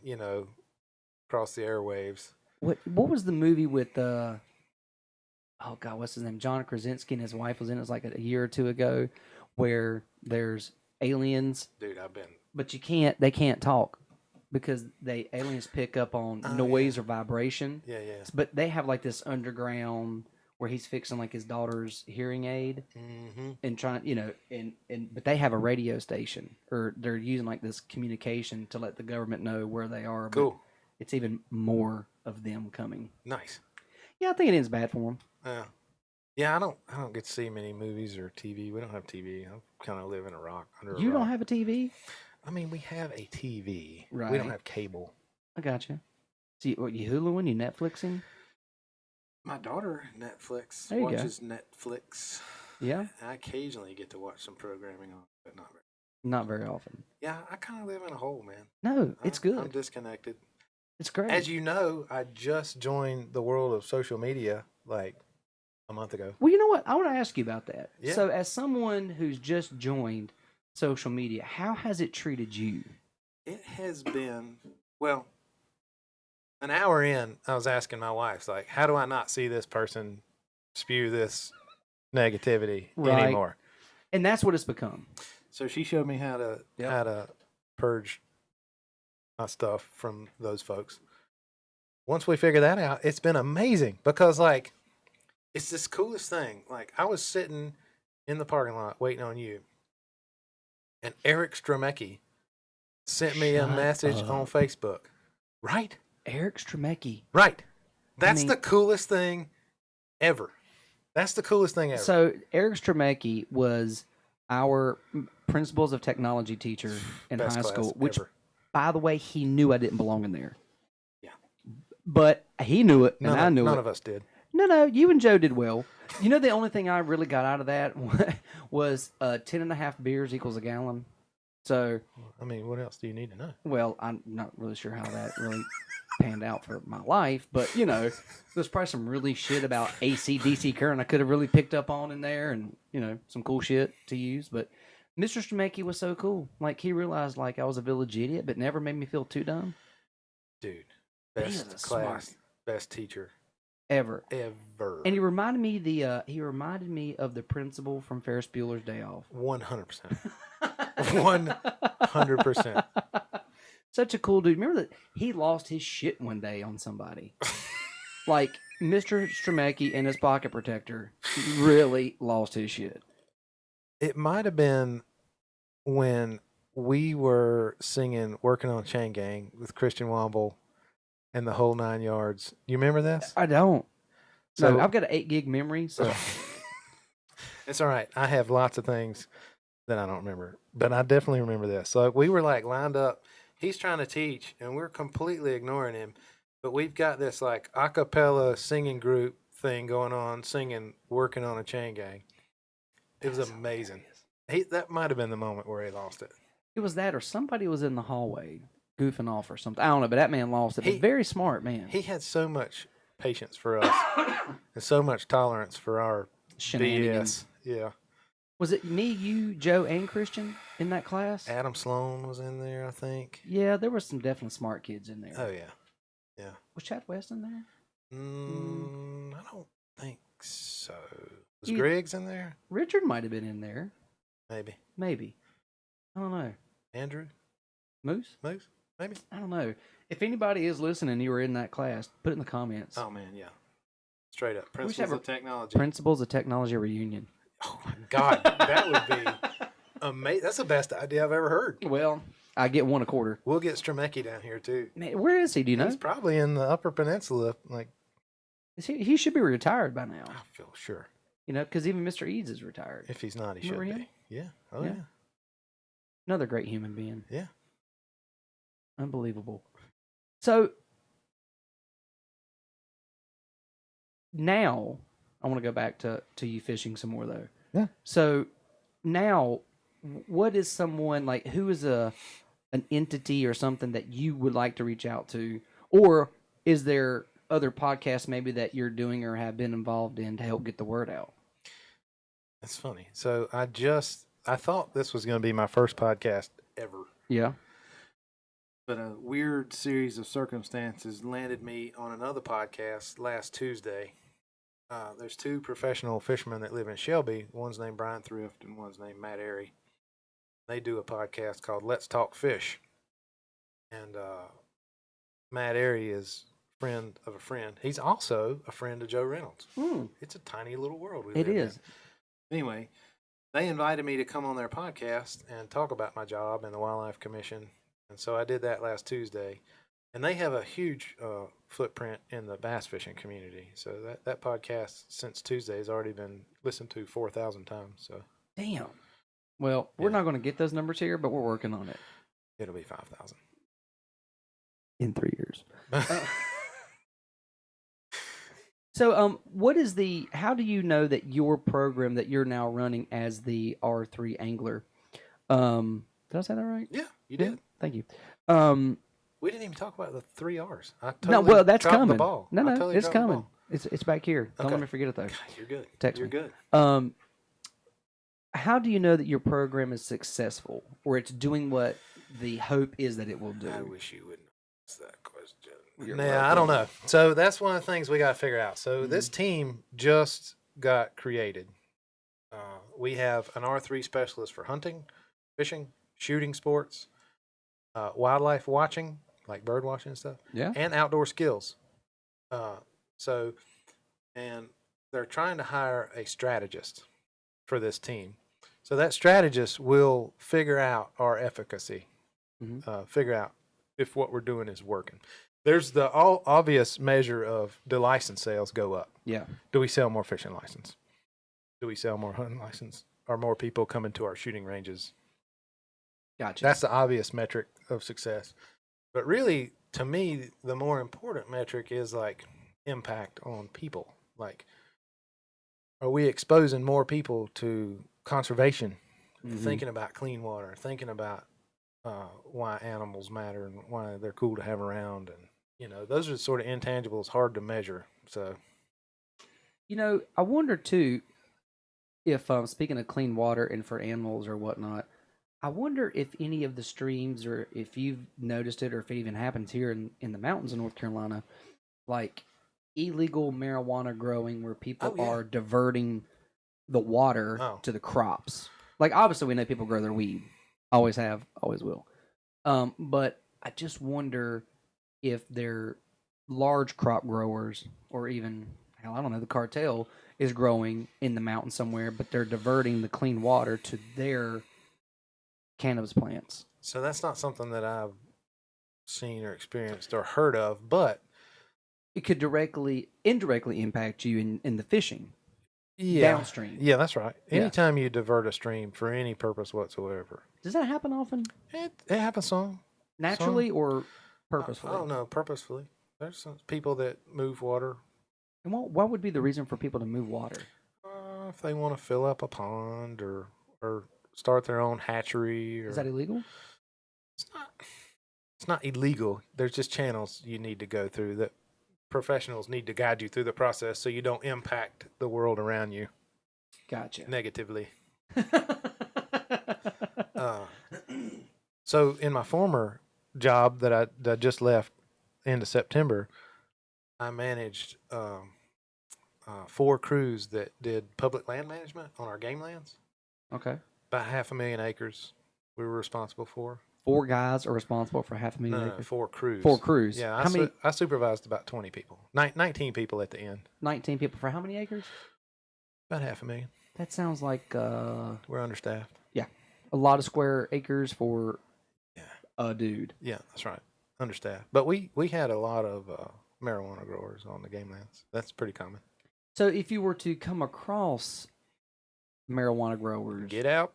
across the airwaves. What was the movie with oh God, what's his name? John Krasinski and his wife was in it. It was like a year or two ago, where there's aliens, Dude, I've been. but they can't talk because aliens pick up on noise or vibration. Yeah. But they have like this underground where he's fixing like his daughter's hearing aid Mm-hmm. and trying, but they have a radio station or they're using like this communication to let the government know where they are. Cool. But it's even more of them coming. Nice. Yeah, I think it ends bad for them. Yeah. I don't get to see many movies or TV. We don't have TV. I kind of live in a rock under a You rock. don't have a TV? I mean, we have a TV. Right. We don't have cable. I got you. So you Huluing, you Netflixing? My daughter Netflix There you go. watches Netflix. Yeah, I occasionally get to watch some programming on, but not very. not very often. Yeah, I kind of live in a hole, man. No, it's good. I'm disconnected. It's great. As you know, I just joined the world of social media like a month ago. Well, you know what? I want to ask you about that. Yeah. So, as someone who's just joined social media, how has it treated you? It has been, well, an hour in, I was asking my wife, like, how do I not see this person spew this negativity Right. anymore? And that's what it's become. So she showed me how to purge my stuff from those folks. Once we figure that out, it's been amazing because like it's this coolest thing. Like I was sitting in the parking lot waiting on you, and Eric Stremecki sent me a Shut message up. on Facebook. Right? Eric Stremecki. Right. That's mean- the coolest thing ever. That's the coolest thing ever. So, Eric Stremecki was our principles of technology teacher in Best high class school, which, ever. by the way, he knew I didn't belong in there. Yeah. But he knew it, and I knew none it. of us did. No, you and Joe did well. You know, the only thing I really got out of that was 10.5 beers equals a gallon. So, I mean, what else do you need to know? well, I'm not really sure how that really panned out for my life, but, there's probably some really shit about AC, DC current I could have really picked up on in there and, some cool shit to use. But Mr. Stremecki was so cool. Like, he realized, like, I was a village idiot, but never made me feel too dumb. Dude, He was best a smart class, best teacher ever. ever. And he reminded me of the principal from Ferris Bueller's Day Off. 100%. 100%. Such a cool dude. Remember that he lost his shit one day on somebody. Like Mr. Stremecki and his pocket protector really lost his shit. It might have been when we were singing "Working on Chain Gang" with Christian Womble and the whole 9 yards. You remember this? I don't. So No, I've got an 8 gig memory, so it's all right. I have lots of things that I don't remember, but I definitely remember this. So we were like lined up. He's trying to teach, and we're completely ignoring him. But we've got this like a cappella singing group thing going on, singing "Working on a Chain Gang." It was amazing. That might have been the moment where he lost it. it was that or somebody was in the hallway goofing off or something. I don't know, but that man lost it. But very smart man. He had so much patience for us and so much tolerance for our Shenanigans. BS. Yeah. Was it me, you, Joe, and Christian in that class? Adam Sloan was in there, I think. Yeah, there were some definitely smart kids in there. Oh, yeah. Yeah. Was Chad West in there? I don't think so. Was You- Griggs in there? Richard might have been in there. Maybe. Maybe. I don't know. Andrew? Moose? Moose? Maybe. I don't know. If anybody is listening, you were in that class, put it in the comments. Oh, man, yeah. Straight up. We should have Principles a of technology. Principles of Technology reunion. Oh my God, that would be amazing. That's the best idea I've ever heard. Well, I get one a quarter. We'll get Stremecki down here too. Man, where is he? Do you know? He's probably in the Upper Peninsula. Like, He should be retired by now. I feel sure. You know, because even Mr. Eads is retired. If he's not, he Remember should him? be. Yeah. Oh Yeah. yeah. Another great human being. Yeah. Unbelievable. So now I want to go back to you fishing some more though. Yeah. So now, what is someone like? Who is an entity or something that you would like to reach out to, or is there other podcasts maybe that you're doing or have been involved in to help get the word out? That's funny. So I thought this was going to be my first podcast ever. Yeah. But a weird series of circumstances landed me on another podcast last Tuesday. There's two professional fishermen that live in Shelby. One's named Brian Thrift and one's named Matt Airy. They do a podcast called Let's Talk Fish. And Matt Airy is a friend of a friend. He's also a friend of Joe Reynolds. It's a tiny little world we live in. It is. Anyway, they invited me to come on their podcast and talk about my job in the Wildlife Commission. And so I did that last Tuesday. And they have a huge footprint in the bass fishing community. So that podcast since Tuesday has already been listened to 4,000 times. So Damn. Well, we're not going to get those numbers here, but we're working on it. It'll be 5,000 in 3 years. So, what is how do you know that your program that you're now running as the R3 angler, did I say that right? Yeah, you did. Thank you. We didn't even talk about the 3 R's. No, well, that's dropped coming. The ball. No, totally it's dropped the coming. ball. It's back here. Don't let me forget it though. God, you're good. Text you're me. good. How do you know that your program is successful or it's doing what the hope is that it will do? I wish you wouldn't ask that question. You're I don't know. So that's one of the things we got to figure out. So this team just got created. We have an R3 specialist for hunting, fishing, shooting sports, wildlife watching, like bird watching and stuff, and outdoor skills. And they're trying to hire a strategist for this team. So that strategist will figure out our efficacy, figure out if what we're doing is working. There's the obvious measure of, do license sales go up? Yeah. Do we sell more fishing license? Do we sell more hunting license? Are more people coming to our shooting ranges? Gotcha. That's the obvious metric of success. But really, to me, the more important metric is like impact on people. Like, are we exposing more people to conservation, thinking about clean water, thinking about why animals matter and why they're cool to have around? And, you know, those are sort of intangibles, hard to measure. So, you know, I wonder too, if speaking of clean water and for animals or whatnot, I wonder if any of the streams, or if you've noticed it, or if it even happens here in the mountains of North Carolina, like illegal marijuana growing where people are diverting the water to the crops. Like, obviously we know people grow their weed. Always have, always will. But I just wonder if they're large crop growers, or even, hell, I don't know, the cartel is growing in the mountain somewhere, but they're diverting the clean water to their cannabis plants. So that's not something that I've seen or experienced or heard of, but it could indirectly impact you in the fishing downstream. Yeah, that's right. Anytime you divert a stream for any purpose whatsoever. Does that happen often? It happens some. Naturally or purposefully? I don't know, purposefully. There's some people that move water. And what would be the reason for people to move water? If they want to fill up a pond or start their own hatchery. Is that illegal? It's not illegal. There's just channels you need to go through that professionals need to guide you through the process so you don't impact the world around you. Gotcha. Negatively. So in my former job that I just left end of September, I managed 4 crews that did public land management on our game lands. Okay. About 500,000 acres we were responsible for. 4 guys are responsible for half a million No, acres? 4 crews. 4 crews. Yeah, How many? I supervised about 20 people. 19 people at the end. 19 people for how many acres? About half a million. That sounds like We're understaffed. yeah, a lot of square acres for Yeah. a dude. Yeah, that's right. Understaffed. But we had a lot of marijuana growers on the game lands. That's pretty common. So if you were to come across marijuana growers, Get out.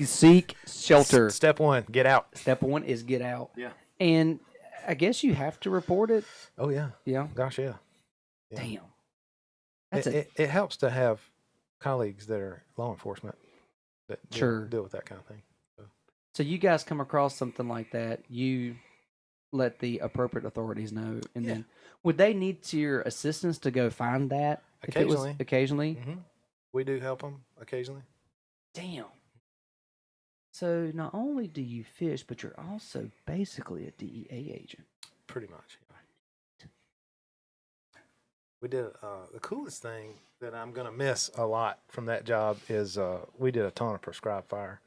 seek shelter. Step 1, get out. Step 1 is get out. Yeah. And I guess you have to report it. Oh, yeah. Yeah. Gosh, yeah. Yeah. Damn. That's It helps to have colleagues that are law enforcement that Sure. deal with that kind of thing. So you guys come across something like that, you let the appropriate authorities know, and Yeah. then would they need your assistance to go find that? if it was- Occasionally. Occasionally. Hmm. We do help them occasionally. Damn. So not only do you fish, but you're also basically a DEA agent. Pretty much. Yeah. We did the coolest thing that I'm going to miss a lot from that job is we did a ton of prescribed fire.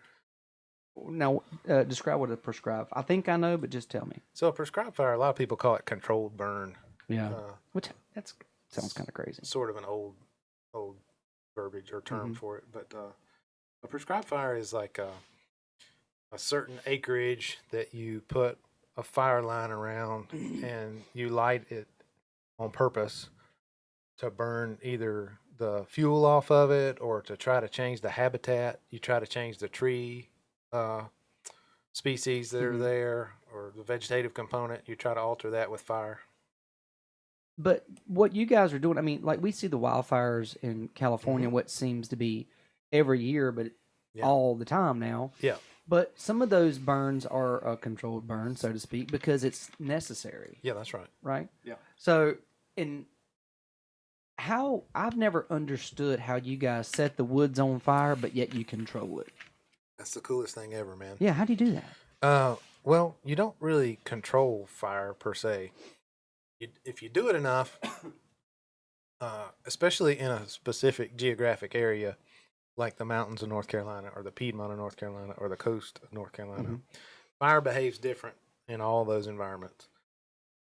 Now, describe what a prescribed. I think I know, but just tell me. So a prescribed fire, a lot of people call it controlled burn. Yeah. Which that sounds kind of crazy. Sort of an old verbiage or term for it, but a prescribed fire is like a certain acreage that you put a fire line around and you light it on purpose to burn either the fuel off of it or to try to change the habitat. You try to change the tree species that are there or the vegetative component. You try to alter that with fire. But what you guys are doing, I mean, like we see the wildfires in California, what seems to be every year, but Yeah. all the time now. Yeah. But some of those burns are a controlled burn, so to speak, because it's necessary, Yeah, that's right. right? Yeah. So, I've never understood how you guys set the woods on fire, but yet you control it. That's the coolest thing ever, man. Yeah, how do you do that? Well, you don't really control fire per se. If you do it enough, especially in a specific geographic area, like the mountains of North Carolina or the Piedmont of North Carolina or the coast of North Carolina, fire behaves different in all those environments.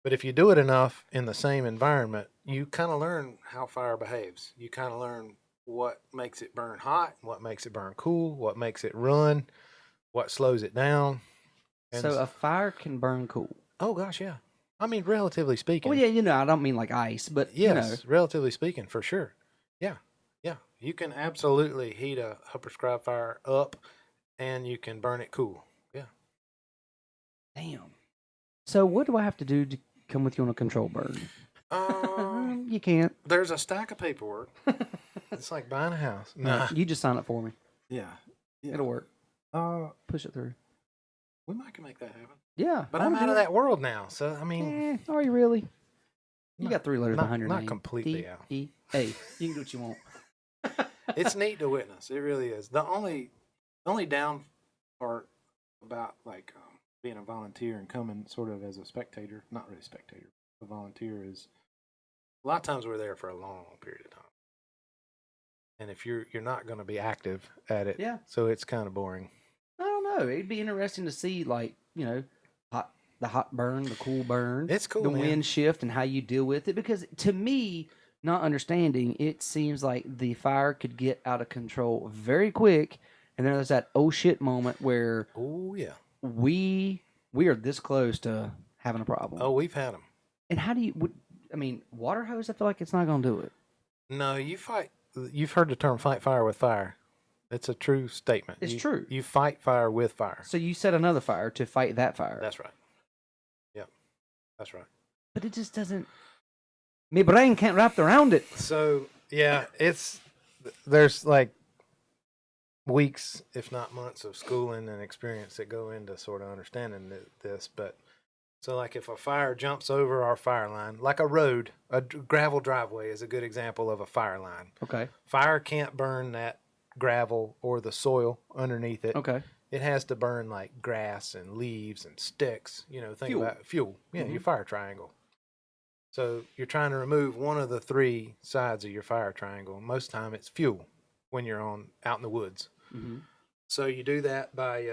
But if you do it enough in the same environment, you kind of learn how fire behaves. You kind of learn what makes it burn hot, what makes it burn cool, what makes it run, what slows it down. And So a fire can burn cool. oh gosh, yeah. I mean, relatively speaking. Well, yeah, I don't mean like ice, but Yes, relatively speaking, for sure. Yeah, yeah. You can absolutely heat a prescribed fire up, and you can burn it cool. Yeah. damn. So what do I have to do to come with you on a control burn? You can't. There's a stack of paperwork. It's like buying a house. Nah. You just sign it for me. Yeah. It'll work. Uh, Push it through. We might can make that happen. Yeah. But I'm out of that world now, so I mean, Are you really? You Not- got 3 letters behind your not name. completely out. DEA. You can do what you want. it's neat to witness. It really is. The only down part about like being a volunteer and coming sort of as a spectator, not really spectator, a volunteer is a lot of times we're there for a long period of time. And if you're not going to be active at it, Yeah. so it's kind of boring. I don't know. It'd be interesting to see, like, the hot burn, the cool burn, It's cool, the man. wind shift, and how you deal with it. Because to me, not understanding, it seems like the fire could get out of control very quick, and then there's that oh shit moment where Oh yeah. we are this close to having a problem. Oh, we've had them. And how do you? Water hose. I feel like it's not going to do it. No, you fight. You've heard the term "fight fire with fire." It's a true statement. It's true. You fight fire with fire. So you set another fire to fight that fire. That's right. Yep, that's right. But it just doesn't. My brain can't wrap around it. So yeah, there's like weeks, if not months, of schooling and experience that go into sort of understanding this. But so like if a fire jumps over our fire line, like a road, a gravel driveway is a good example of a fire line. Okay. Fire can't burn that gravel or the soil underneath it. Okay. It has to burn like grass and leaves and sticks. Think Fuel. about fuel. Yeah, Mhm. your fire triangle. So you're trying to remove one of the 3 sides of your fire triangle. Most of the time it's fuel when you're out in the woods. Mm-hmm. So you do that by,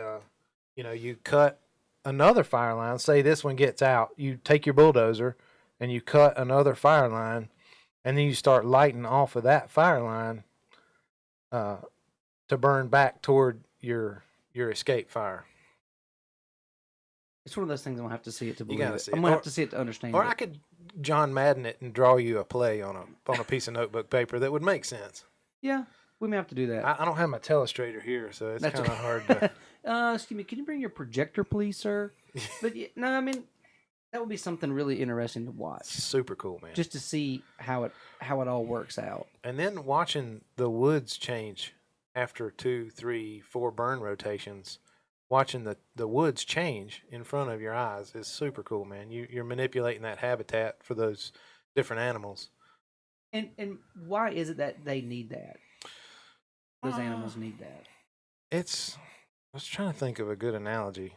you cut another fire line. Say this one gets out. You take your bulldozer and you cut another fire line, and then you start lighting off of that fire line to burn back toward your escape fire. It's one of those things I'm gonna have to see it to You believe gotta it. see I'm it. gonna Or- have to see it to understand Or it. I could John Madden it and draw you a play on a piece of notebook paper that would make sense. Yeah, we may have to do that. I don't have my telestrator here, so it's That's kind of okay. hard to. Excuse me, can you bring your projector, please, sir? But no, I mean that would be something really interesting to watch, Super cool, man. just to see how it all works out. And then watching the woods change after 2, 3, 4 burn rotations, watching the woods change in front of your eyes is super cool, man. You're manipulating that habitat for those different animals. And why is it that they need that? Those animals need that. I was trying to think of a good analogy.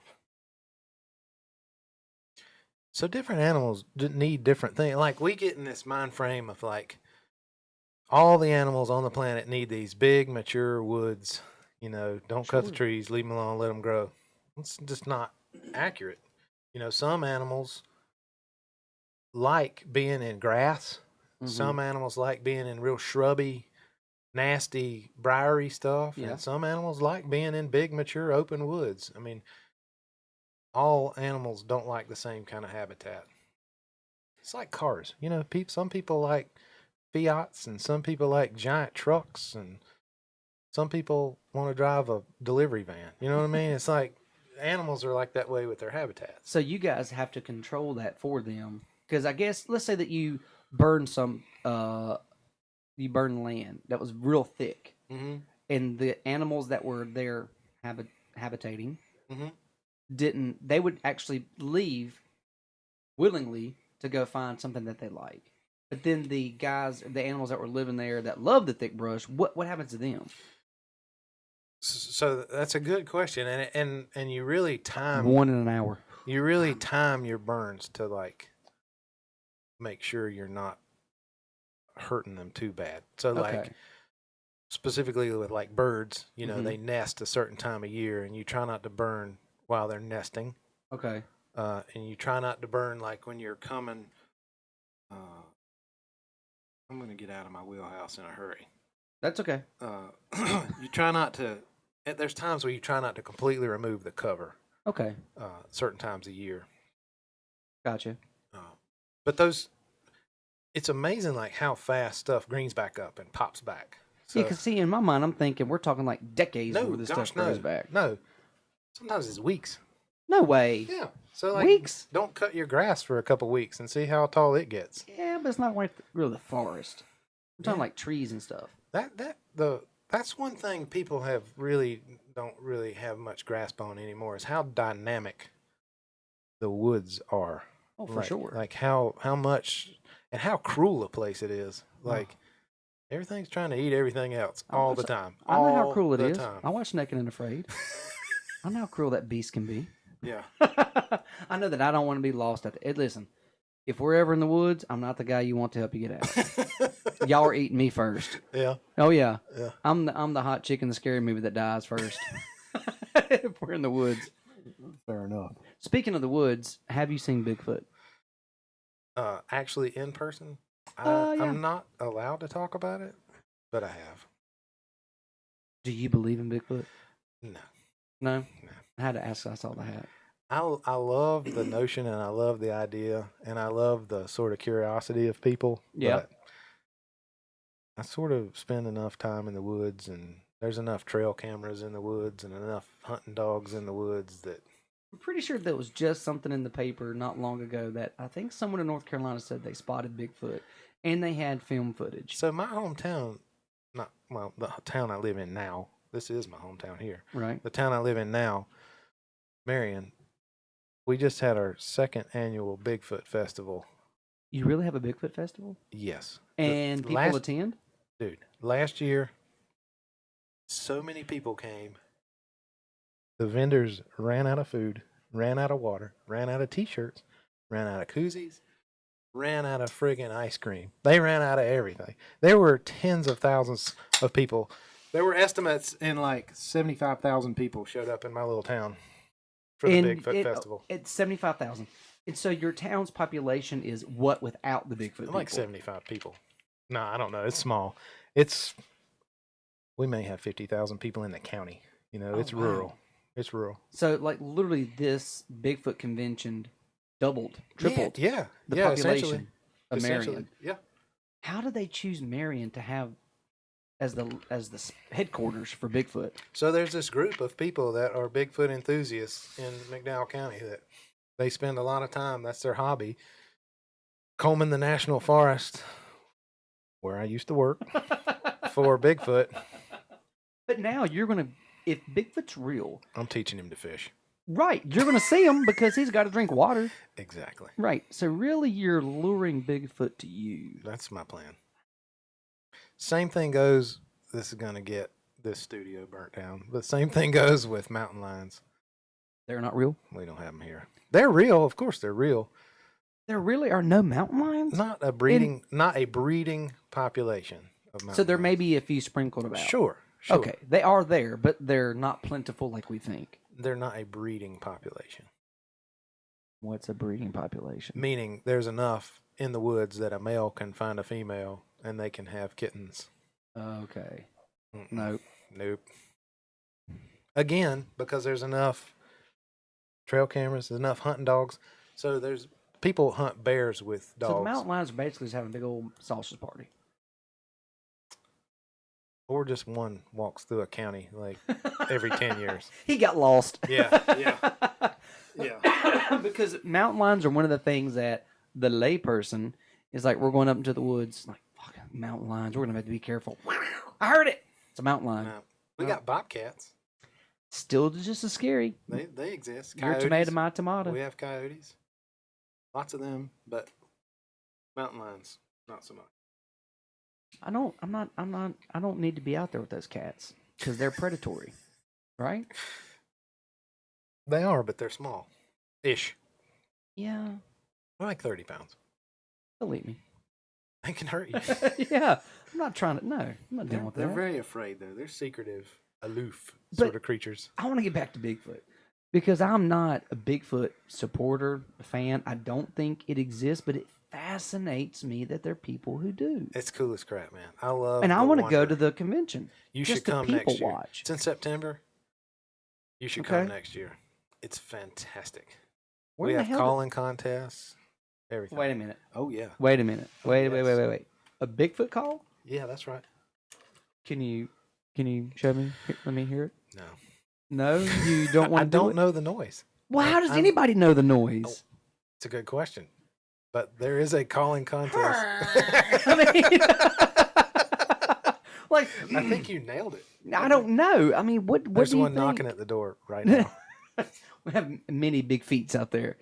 So different animals need different things. Like we get in this mind frame of like all the animals on the planet need these big mature woods. Don't cut the Sure. trees, leave them alone, let them grow. It's just not accurate. Some animals like being in grass. Mhm. Some animals like being in real shrubby, nasty, briary stuff. Yeah. And some animals like being in big, mature, open woods. I mean, all animals don't like the same kind of habitat. It's like cars. Some people like Fiats and some people like giant trucks and some people want to drive a delivery van. You know what I mean? It's like animals are like that way with their habitats. So you guys have to control that for them, because I guess let's say that you burn you burn land that was real thick, Mm-hmm. and the animals that were there habitating Mm-hmm. they would actually leave willingly to go find something that they like. But then the animals that were living there that love the thick brush, what happens to them? So that's a good question, and you really time One in an hour. you really time your burns to like make sure you're not hurting them too bad. So like Okay. specifically with like birds, Mhm. they nest a certain time of year, and you try not to burn while they're nesting. Okay. And you try not to burn like when you're coming. I'm going to get out of my wheelhouse in a hurry. That's okay. You try not to. There's times where you try not to completely remove the cover. Okay. Certain times a year. Gotcha. But it's amazing like how fast stuff greens back up and pops back. Yeah, because see, in my mind, I'm thinking we're talking like decades No, before this gosh, stuff grows back. No, sometimes it's weeks. No way. Yeah, so like Weeks? don't cut your grass for a couple weeks and see how tall it gets. Yeah, but it's not like really the forest. I'm talking Yeah. like trees and stuff. That's one thing people don't really have much grasp on anymore is how dynamic the woods are. Oh, for sure. Like how much and how cruel a place it is. Oh. Like everything's trying to eat everything else Oh, all the time. I know how all cruel it the is. time. I watch Naked and Afraid. I know how cruel that beast can be. Yeah. I know that I don't want to be lost at the. Listen, if we're ever in the woods, I'm not the guy you want to help you get out. Y'all are eating me first. Yeah. Oh yeah. Yeah. I'm the hot chick in the scary movie that dies first. If we're in the woods. Fair enough. Speaking of the woods, have you seen Bigfoot? Actually in person, Yeah. I'm not allowed to talk about it, but I have. Do you believe in Bigfoot? No. No. No. I had to ask. I saw the hat. I love the notion and I love the idea and I love the sort of curiosity of people. Yeah. But I sort of spend enough time in the woods and there's enough trail cameras in the woods and enough hunting dogs in the woods that I'm pretty sure there was just something in the paper not long ago that I think someone in North Carolina said they spotted Bigfoot and they had film footage. so my hometown, the town I live in now, this is my hometown here. Right. The town I live in now, Marion, we just had our second annual Bigfoot festival. You really have a Bigfoot festival? Yes. And people last- attend? Dude, last year, so many people came. The vendors ran out of food, ran out of water, ran out of T-shirts, ran out of koozies, ran out of friggin' ice cream. They ran out of everything. There were tens of thousands of people There were estimates in like 75,000 people showed up in my little town for the Bigfoot Festival. It's 75,000. And so your town's population is what without the Bigfoot people? Like 75 people. No, I don't know. It's small. We may have 50,000 people in the county. You know, it's wow. rural. It's rural. So, like, literally, this Bigfoot convention doubled, tripled the population of essentially. Marion. Yeah. How did they choose Marion to have as the headquarters for Bigfoot? So there's this group of people that are Bigfoot enthusiasts in McDowell County that they spend a lot of time. That's their hobby. Combing the national forest, where I used to work, for Bigfoot. But now you're going to, if Bigfoot's real, I'm teaching him to fish. right, you're going to see him because he's got to drink water. Exactly. Right. So really you're luring Bigfoot to you. That's my plan. Same thing goes, this is going to get this studio burnt down, but same thing goes with mountain lions. They're not real? We don't have them here. They're real. Of course they're real. There really are no mountain lions? Not a breeding population of mountain So there lions. may be a few sprinkled about. Sure. Okay, they are there, but they're not plentiful like we think. They're not a breeding population. What's a breeding population? Meaning there's enough in the woods that a male can find a female and they can have kittens. Okay. Mm-mm. Nope. Nope. Again, because there's enough trail cameras, there's enough hunting dogs. So there's people hunt bears with dogs. So the mountain lions are basically just having a big old sausage party. Or just one walks through a county like every 10 years. He got lost. Yeah. Because mountain lions are one of the things that the layperson is like, we're going up into the woods. Like, fucking mountain lions. We're going to have to be careful. I heard it. It's a mountain lion. No. We got bobcats. Still just as scary. They exist. Your Coyotes. tomato, my tomato. We have coyotes. Lots of them, but mountain lions, not so much. I don't need to be out there with those cats because they're predatory, right? They are, but they're small. Ish. Yeah. They're like 30 pounds. They'll eat me. They can hurt you. Yeah. I'm not trying to, no. I'm not dealing with They're that. very afraid, though. They're secretive, aloof But- sort of creatures. I want to get back to Bigfoot because I'm not a Bigfoot supporter, fan. I don't think it exists, but it fascinates me that there are people who do. It's cool as crap, man. I love And I the want to go wonder. to the convention. You just should to come people next year. watch. It's in September. You should Okay. come next year. It's fantastic. Where we the have hell? calling contests. Everything. Wait a minute. Oh yeah. Wait a minute. Wait. yes. A Bigfoot call? Yeah, that's right. Can you show me? Let me hear it. No. No, you don't want I to do don't it? know the noise. Well, how does I'm- anybody know the noise? It's a good question. But there is a calling contest. I mean, like, I think you nailed it. I don't know. I mean, what There's do you one think? knocking at the door right now. We have many big feats out there.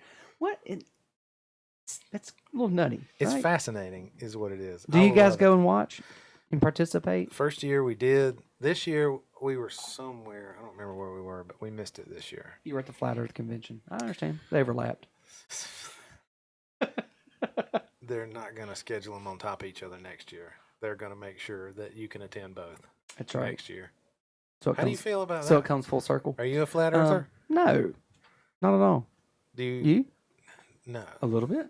That's a little nutty. It's right? fascinating, is what it is. Do I you guys love go and watch and participate? it. First year we did. This year we were somewhere. I don't remember where we were, but we missed it this year. You were at the Flat Earth Convention. I understand. They overlapped. They're not going to schedule them on top of each other next year. They're going to make sure that you can attend both That's right. next year. So it How do you comes, feel about so that? it comes full circle. Are you a flat earther? No, not at all. Do you? You? No. A little bit?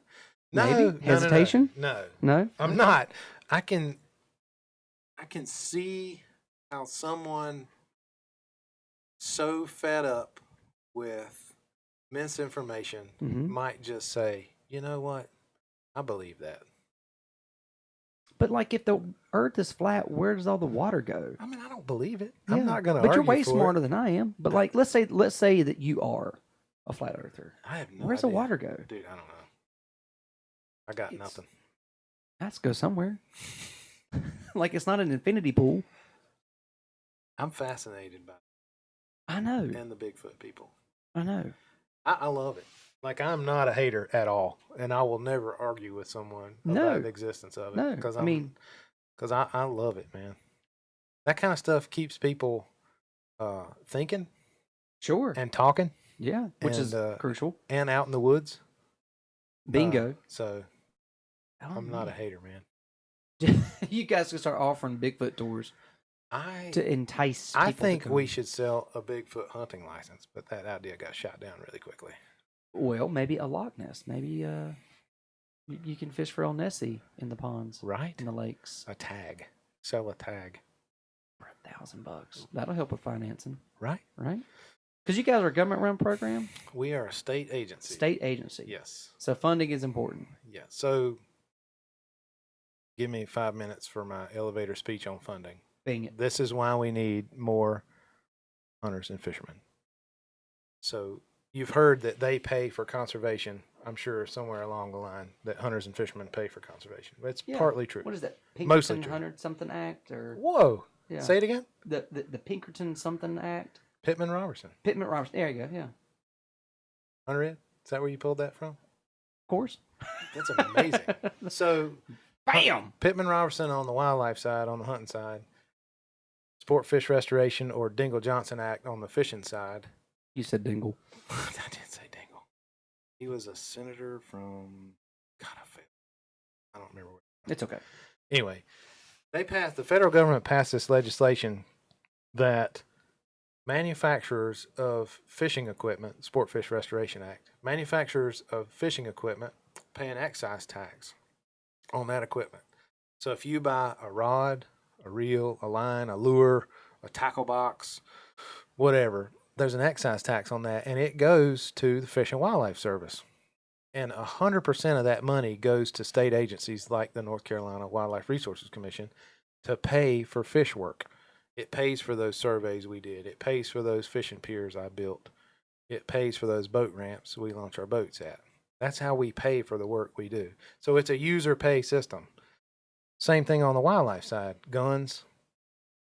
No. Maybe? no, no, Hesitation? No. No? I'm not. I can see how someone so fed up with misinformation Mhm. might just say, you know what? I believe that. But like, if the Earth is flat, where does all the water go? I mean, I don't believe it. Yeah, I'm not going to But argue you're way for smarter it. than I am. But like, let's say that you are a flat earther. I have no Where's idea. the water go? Dude, I don't know. I got It's- nothing. Has to go somewhere. Like, it's not an infinity pool. I'm fascinated by I know. it and the Bigfoot people. I know. I love it. Like, I'm not a hater at all, and I will never argue with someone No. about the existence of it. No, because I mean- I love it, man. That kind of stuff keeps people thinking Sure. and talking Yeah. Which is and, crucial. and out in the woods. Bingo. So Oh, I'm not a man. hater, man. You guys can start offering Bigfoot tours. to entice I people to think we come? should sell a Bigfoot hunting license, but that idea got shot down really quickly. Well, maybe a Loch Ness. Maybe you can fish for El Nessie in the ponds, Right? in the lakes. A tag. Sell a tag. For $1,000. That'll help with financing, Right? right? Because you guys are a government-run program, We are a state agency. state agency. Yes. So funding is important. Yeah. So give me 5 minutes for my elevator speech on funding. Being it. This is why we need more hunters and fishermen. So you've heard that they pay for conservation. I'm sure somewhere along the line that hunters and fishermen pay for conservation. It's Yeah. partly true. What is that? Mostly Pinkerton true. 100 something act or Whoa. yeah. Say it again. The Pinkerton something act. Pittman-Robertson. Pittman-Robertson. There you go. Yeah. Of Hunter Ed? Is that where you pulled that from? course. That's amazing. So Bam. Pittman-Robertson on the wildlife side, on the hunting side. Sport Fish Restoration or Dingle Johnson Act on the fishing side. You said dingle. I did say Dingle. He was a senator from I don't remember. It's okay. Anyway, the federal government passed this legislation that manufacturers of fishing equipment, Sport Fish Restoration Act, manufacturers of fishing equipment pay an excise tax on that equipment. So if you buy a rod, a reel, a line, a lure, a tackle box, whatever, there's an excise tax on that, and it goes to the Fish and Wildlife Service. And 100% of that money goes to state agencies like the North Carolina Wildlife Resources Commission to pay for fish work. It pays for those surveys we did. It pays for those fishing piers I built. It pays for those boat ramps we launch our boats at. That's how we pay for the work we do. So it's a user pay system. Same thing on the wildlife side. Guns.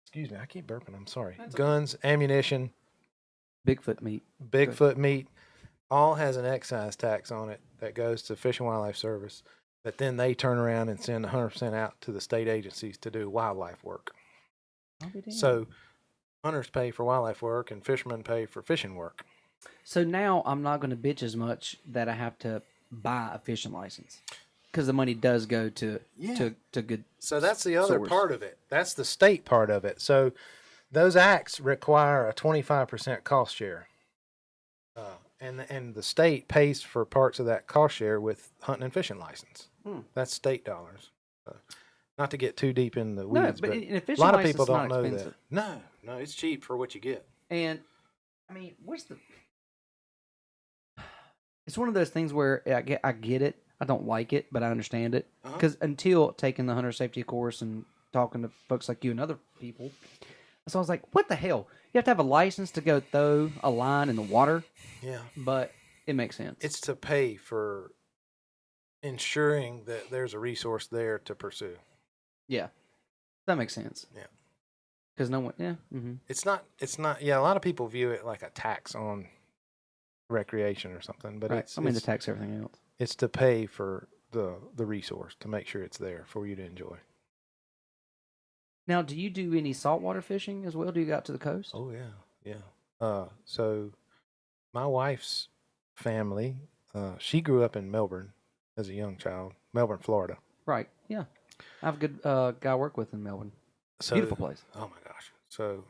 Excuse me, I keep burping. I'm sorry. That's okay. Guns, ammunition, Bigfoot meat. Bigfoot meat, all has an excise tax on it that goes to Fish and Wildlife Service that then they turn around and send 100% out to the state agencies to do wildlife work. I'll be damned. So hunters pay for wildlife work and fishermen pay for fishing work. So now I'm not going to bitch as much that I have to buy a fishing license because the money does go to good. So that's the other source. part of it. That's the state part of it. So those acts require a 25% cost share. And the state pays for parts of that cost share with hunting and fishing license. That's state dollars. Not to get too deep in the weeds, but but in a fishing a lot of license people is not don't know expensive. that. No, it's cheap for what you get. And I mean, what's the? It's one of those things where I get it. I don't like it, but I understand it because until taking the hunter safety course and talking to folks like you and other people, so I was like, "What the hell? You have to have a license to go throw a line in the water?" Yeah, but it makes sense. it's to pay for ensuring that there's a resource there to pursue. Yeah, that makes sense. Yeah, because no one. Yeah. Mm-hmm. It's not. Yeah, a lot of people view it like a tax on recreation or something, but Right. it's to tax everything else. it's to pay for the resource to make sure it's there for you to enjoy. Now, do you do any saltwater fishing as well? Do you go out to the coast? Oh yeah. So my wife's family, she grew up in Melbourne as a young child, Melbourne, Florida. Right. Yeah. I have a good guy I work with in Melbourne. So, Beautiful place. Oh my gosh. So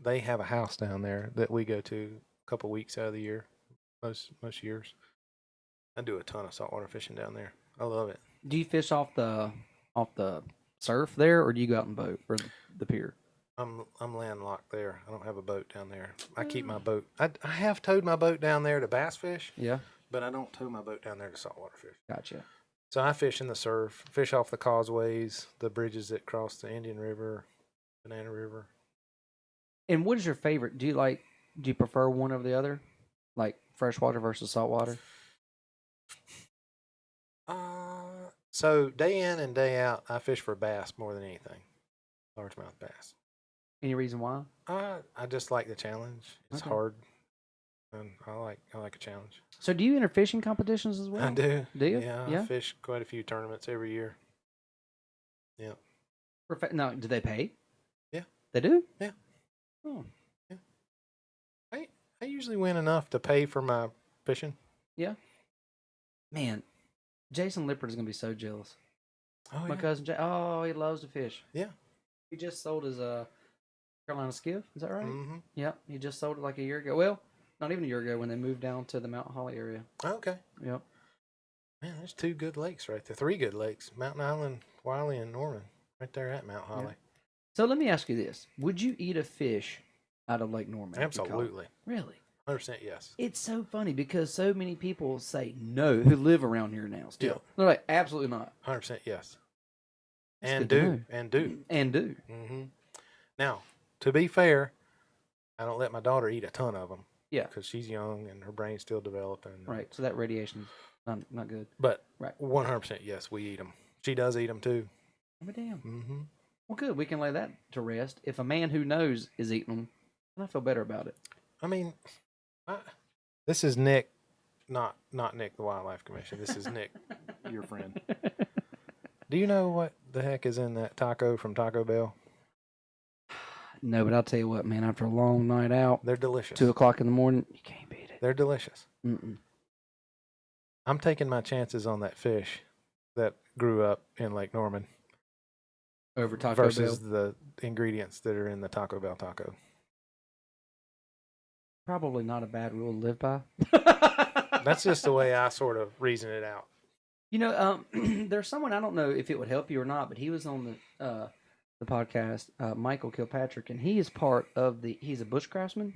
they have a house down there that we go to a couple weeks out of the year, most years. I do a ton of saltwater fishing down there. I love it. Do you fish off the surf there, or do you go out in boat or the pier? I'm landlocked there. I don't have a boat down there. I keep my boat. I have towed my boat down there to bass fish, Yeah. but I don't tow my boat down there to saltwater fish. Gotcha. So I fish in the surf, fish off the causeways, the bridges that cross the Indian River, Banana River. And what is your favorite? Do you prefer one over the other? Like freshwater versus saltwater? So day in and day out, I fish for bass more than anything. Largemouth bass. Any reason why? I just like the challenge. It's Okay. hard, and I like a challenge. So do you enter fishing competitions as well? I do. Do you? Yeah, Yeah. I fish quite a few tournaments every year. Yeah. No, do they pay? Yeah. They do? Yeah. Oh. I usually win enough to pay for my fishing. Yeah. Man, Jason Lippert is going to be so jealous. Oh My cousin Jay, he loves to fish. Yeah. He just sold his Carolina skiff. Is that right? Mm-hmm. Yep. He just sold it like a year ago. Well, not even a year ago when they moved down to the Mount Holly area. Okay. Yep. Man, there's 2 good lakes right there. 3 good lakes. Mountain Island, Wiley, and Norman. Right there at Mount Holly. So let me ask you this: would you eat a fish out of Lake Norman? if you caught it? Absolutely. Really? 100% yes. It's so funny because so many people say no who live around here now. Still, Yeah. they're like, absolutely not. 100% yes. That's And good to do. know. And do. And do. Mm-hmm. Now, to be fair, I don't let my daughter eat a ton of them. Yeah. Because she's young and her brain's still developing. Right. So that radiation's not good. But Right. 100% yes, we eat them. She does eat them too. Oh, damn. Mm-hmm. Well, good. We can lay that to rest. If a man who knows is eating them, then I feel better about it. I mean, this is Nick, not Nick, the Wildlife Commission. This is Nick, your friend. Do you know what the heck is in that taco from Taco Bell? No, but I'll tell you what, man. After a long night out, They're delicious. 2:00 in the morning, you can't beat it. They're delicious. Mm-mm. I'm taking my chances on that fish that grew up in Lake Norman Over Taco versus Bell. the ingredients that are in the Taco Bell taco. Probably not a bad rule to live by. That's just the way I sort of reason it out. You know, there's someone, I don't know if it would help you or not, but he was on the podcast, Michael Kilpatrick, and he is part of he's a bushcraftsman,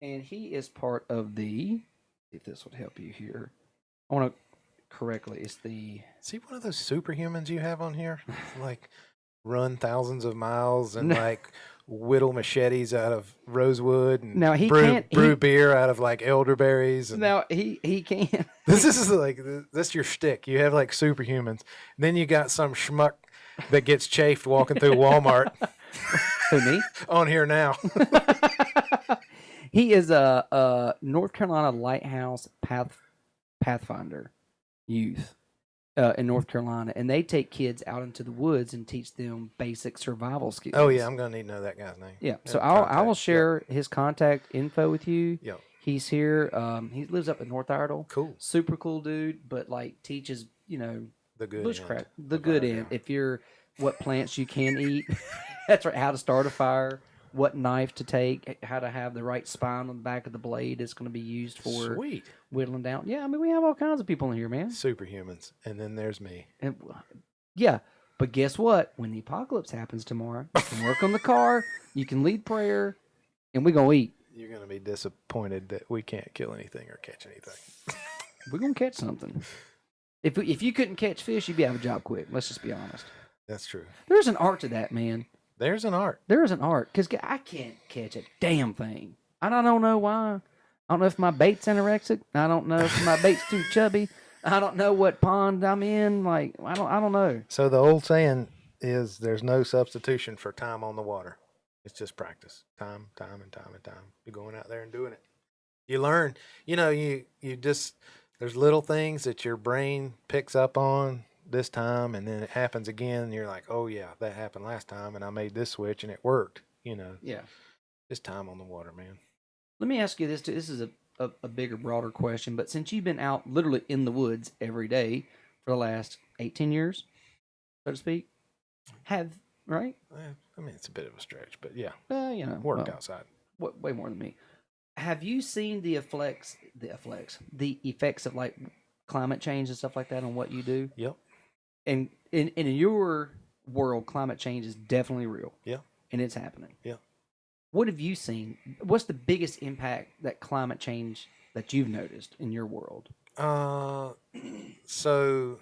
and he is part of if this would help you here, I want to correctly, it's the... See one of those superhumans you have on here? Like run thousands of miles and No. like whittle machetes out of rosewood and Now, he brew can't- beer out of like elderberries. And Now, he can't... this is like, that's your shtick. You have like superhumans. Then you got some schmuck that gets chafed walking through Walmart Who, me? on here now. He is a North Carolina Lighthouse Pathfinder youth in North Carolina, and they take kids out into the woods and teach them basic survival skills. Oh yeah, I'm gonna need to know that guy's name. Yeah, so And I will contact. share his contact info with you. Yep. He's here. He lives up in North Iredell. Cool. Super cool dude, but like teaches The good bushcraft, end the of good Iredell. end. If you're what plants you can eat, that's right. How to start a fire, what knife to take, how to have the right spine on the back of the blade is going to be used for Sweet. whittling down. Yeah, I mean we have all kinds of people in here, man. Superhumans. And then there's me. And, yeah, but guess what? When the apocalypse happens tomorrow, you can work on the car, you can lead prayer, and we're gonna eat. You're gonna be disappointed that we can't kill anything or catch anything. We're gonna catch something. If you couldn't catch fish, you'd be out of a job quick. Let's just be honest. That's true. There's an art to that, man. There's an art. There is an art because I can't catch a damn thing. I don't know why. I don't know if my bait's anorexic. I don't know if my bait's too chubby. I don't know what pond I'm in. Like I don't know. So the old saying is there's no substitution for time on the water. It's just practice. Time. You're going out there and doing it. You learn. You just there's little things that your brain picks up on this time, and then it happens again, and you're like, oh yeah, that happened last time, and I made this switch and it worked. Yeah. Just time on the water, man. Let me ask you this too. This is a bigger, broader question, but since you've been out literally in the woods every day for the last 18 years, so to speak, right? I mean, it's a bit of a stretch, but yeah, Work work outside. way more than me. Have you seen the effects of like climate change and stuff like that on what you do? Yep. And in your world, climate change is definitely real. Yeah. And it's happening. Yeah. What have you seen? What's the biggest impact that climate change that you've noticed in your world? So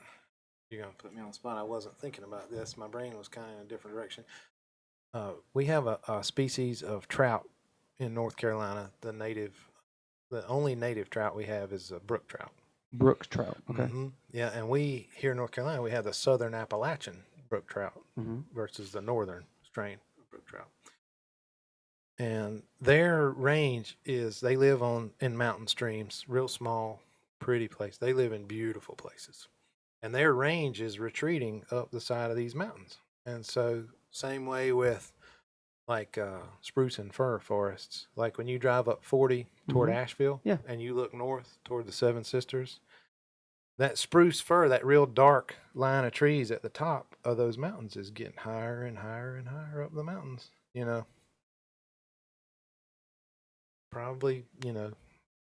you're gonna put me on the spot. I wasn't thinking about this. My brain was kind of in a different direction. We have a species of trout in North Carolina. The only native trout we have is a brook trout. Brook trout. Okay. Mm-hmm. Yeah, and we here in North Carolina we have the southern Appalachian brook trout Mm-hmm. versus the northern strain of brook trout. And their range is they live in mountain streams, real small, pretty place. They live in beautiful places. And their range is retreating up the side of these mountains. And so same way with like spruce and fir forests. Like when you drive up 40 toward Mhm. Asheville Yeah. and you look north toward the Seven Sisters, that spruce fir, that real dark line of trees at the top of those mountains is getting higher and higher and higher up the mountains, you know. Probably, you know,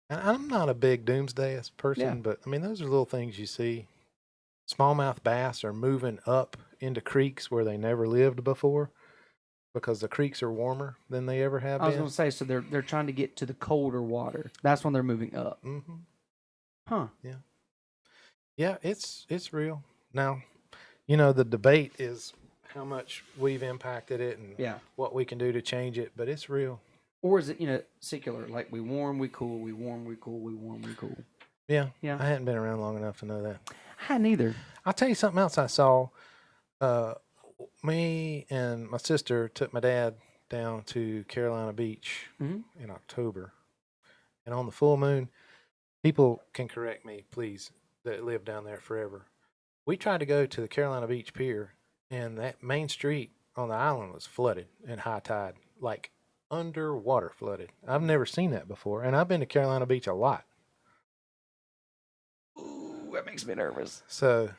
and I'm not a big doomsday Yeah. person, but I mean, those are little things you see. Smallmouth bass are moving up into creeks where they never lived before because the creeks are warmer than they ever have I was been. going to say, so they're trying to get to the colder water. That's when they're moving up. Mm-hmm. Huh. Yeah, it's real. Now, you know, the debate is how much we've impacted it and Yeah. what we can do to change it, but it's real. Or is it, secular? Like we warm, we cool, we warm, we cool, we warm, we cool. Yeah. Yeah. I hadn't been around long enough to know that. I hadn't either. I'll tell you something else I saw. Me and my sister took my dad down to Carolina Beach Mhm. in October. And on the full moon, people can correct me, please, that live down there forever. We tried to go to the Carolina Beach Pier, and that main street on the island was flooded in high tide, like underwater flooded. I've never seen that before, and I've been to Carolina Beach a lot. Ooh, that makes me nervous. So,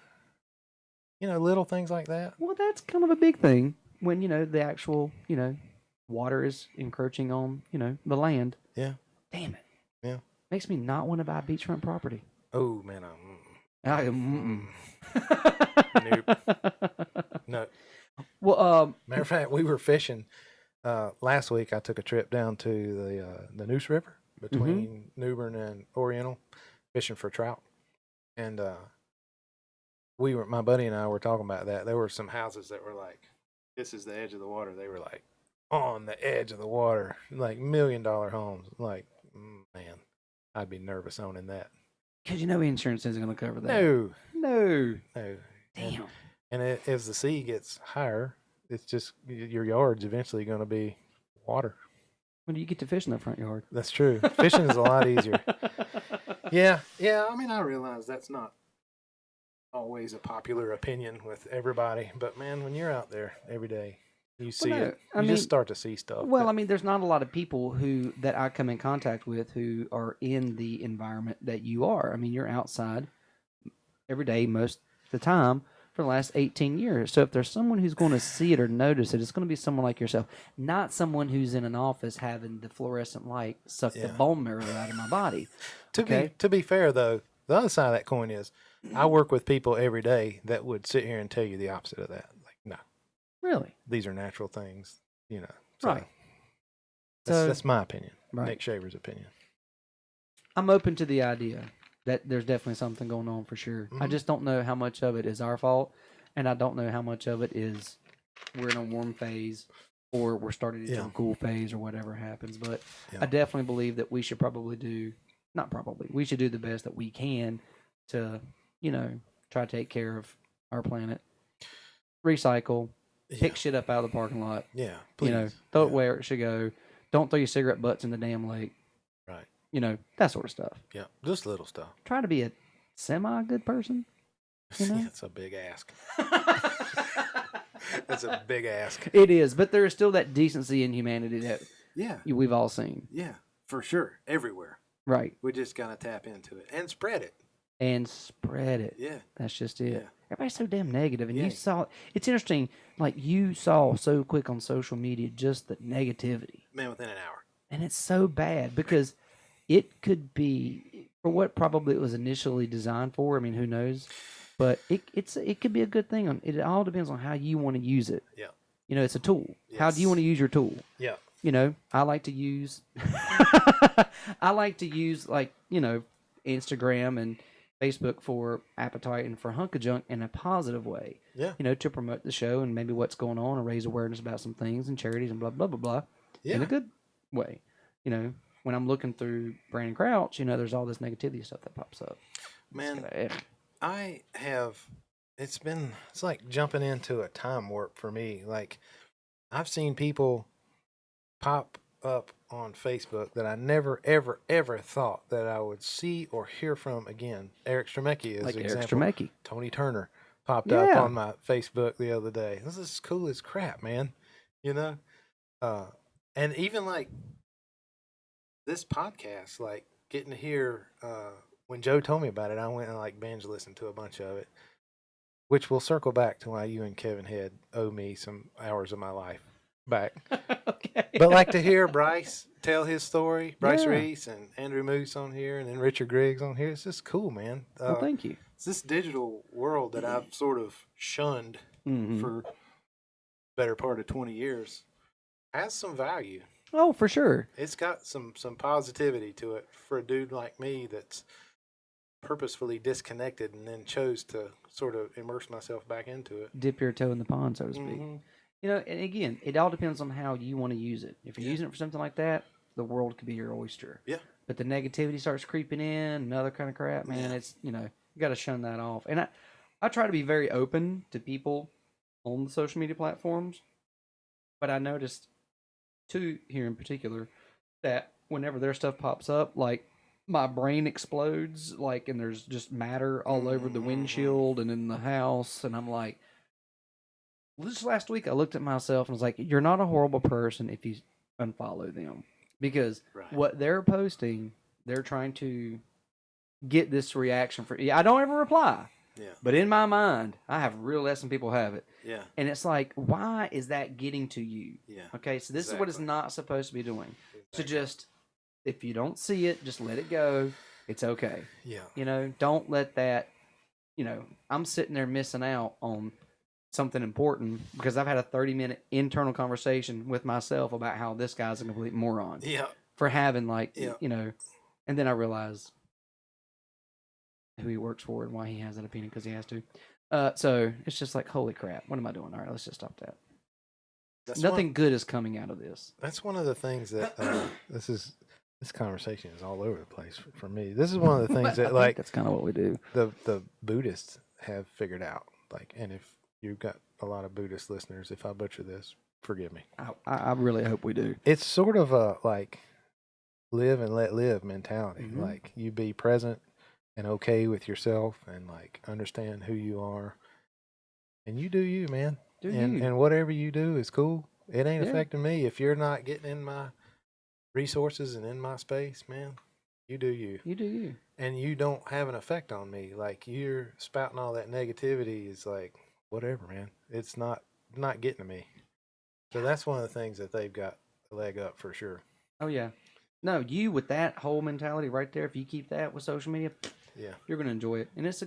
you know, little things like that. Well, that's kind of a big thing when, the actual, water is encroaching on, the land. Yeah. Damn it. Yeah. Makes me not want to buy beachfront property. Oh, man. Nope. No. Well, Matter of fact, we were fishing last week. I took a trip down to the Neuse River between New Bern and Oriental, fishing for trout, and my buddy and I were talking about that. There were some houses that were like, "This is the edge of the water." They were like on the edge of the water, like $1 million homes. Like, man, I'd be nervous owning that. because insurance isn't going to cover that. No. No. Damn. And as the sea gets higher, it's just your yard's eventually going to be water. When do you get to fish in the front yard? That's true. Fishing is a lot easier. Yeah. I mean, I realize that's not always a popular opinion with everybody, but man, when you're out there every day, you see it. You just start to see stuff. Well, I mean, there's not a lot of people that I come in contact with who are in the environment that you are. I mean, you're outside every day, most of the time, for the last 18 years. So if there's someone who's going to see it or notice it, it's going to be someone like yourself, not someone who's in an office having the fluorescent light suck the bone marrow out of my body. To be fair, though, the other side of that coin is I work with people every day that would sit here and tell you the opposite of that. Like, no. Really? These are natural things, So Right. That's my opinion. Right. Nick Shaver's opinion. I'm open to the idea that there's definitely something going on for sure. Mm-hmm. I just don't know how much of it is our fault, and I don't know how much of it is we're in a warm phase or we're starting into a cool phase or whatever happens. But I definitely believe that we should we should do the best that we can to, try to take care of our planet, recycle, pick shit up out of the parking lot. Yeah, please. Throw it where it should go. Don't throw your cigarette butts in the damn lake. Right. That sort of stuff. Yeah, just little stuff. Try to be a semi-good person. It's a big ask. It's a big ask. It is, but there is still that decency and humanity that we've all seen. Yeah, for sure. Everywhere. Right. We just got to tap into it and spread it. Yeah. That's just it. Yeah. Everybody's so damn negative, and you saw it's interesting. Like you saw so quick on social media just the negativity. Man, within an hour. And it's so bad because it could be for what probably it was initially designed for. I mean, who knows? But it could be a good thing. It all depends on how you want to use it. Yeah. It's a tool. Yes. How do you want to use your tool? Yeah. I like to use like, Instagram and Facebook for appetite and for hunk of junk in a positive way. Yeah. To promote the show and maybe what's going on and raise awareness about some things and charities and blah, blah, blah, blah. Yeah. In a good way. When I'm looking through Brandon Crouch, there's all this negativity stuff that pops up. Man, it's like jumping into a time warp for me. Like, I've seen people pop up on Facebook that I never, ever, ever thought that I would see or hear from again. Eric Stremecki is an example. Eric Stremecki. Tony Turner popped up on my Facebook the other day. This is cool as crap, man. And even like this podcast, like getting to hear when Joe told me about it, I went and like binge listened to a bunch of it, which will circle back to why you and Kevin Head owe me some hours of my life back. Okay. But like to hear Bryce tell his story, Bryce Yeah. Reese and Andrew Moose on here, and then Richard Griggs on here. It's just cool, man. Well, thank you. It's this digital world that I've sort of shunned Mhm. for better part of 20 years has some value. Oh, for sure. It's got some positivity to it for a dude like me that's purposefully disconnected and then chose to sort of immerse myself back into it. Dip your toe in the pond, so to speak. Mhm. You know, and again, it all depends on how you want to use it. If you're Yeah. using it for something like that, the world could be your oyster. Yeah. But the negativity starts creeping in, and other kind of crap, man. Yeah. It's, you got to shun that off. And I try to be very open to people on the social media platforms, but I noticed two here in particular that whenever their stuff pops up, like my brain explodes, like, and there's just matter all over the windshield and in the house, and I'm like, this last week I looked at myself and was like, you're not a horrible person if you unfollow them, because Right. what they're posting, they're trying to get this reaction for. I don't ever reply, Yeah. but in my mind, I have real less than people have it. Yeah. And it's like, why is that getting to you? Yeah. Okay, so this is what it's Exactly. not supposed to be doing. So Exactly. just, if you don't see it, just let it go. It's okay. Yeah. Don't let that, I'm sitting there missing out on something important because I've had a 30-minute internal conversation with myself about how this guy's a complete moron Yeah. for having, like, Yeah. and then I realize who he works for and why he has that opinion, because he has to. So it's just like, holy crap, what am I doing? All right, let's just stop that. Nothing good is coming out of this. That's one of the things that this conversation is all over the place for me. This is one of the things that, like, that's kind of what we do. the Buddhists have figured out. Like, and if you've got a lot of Buddhist listeners, if I butcher this, forgive me. I really hope we do. It's sort of a like live and let live mentality. Mhm. Like, you be present and okay with yourself and like understand who you are, and you do you, man. Do and you. and whatever you do is cool. It ain't Yeah. affecting me. If you're not getting in my resources and in my space, man, you do you. You do you. And you don't have an effect on me. Like, you're spouting all that negativity is like, whatever, man. It's not getting to me. So that's one of the things that they've got a leg up for sure. Oh yeah. No, you with that whole mentality right there. If you keep that with social media, Yeah. you're going to enjoy it, and it's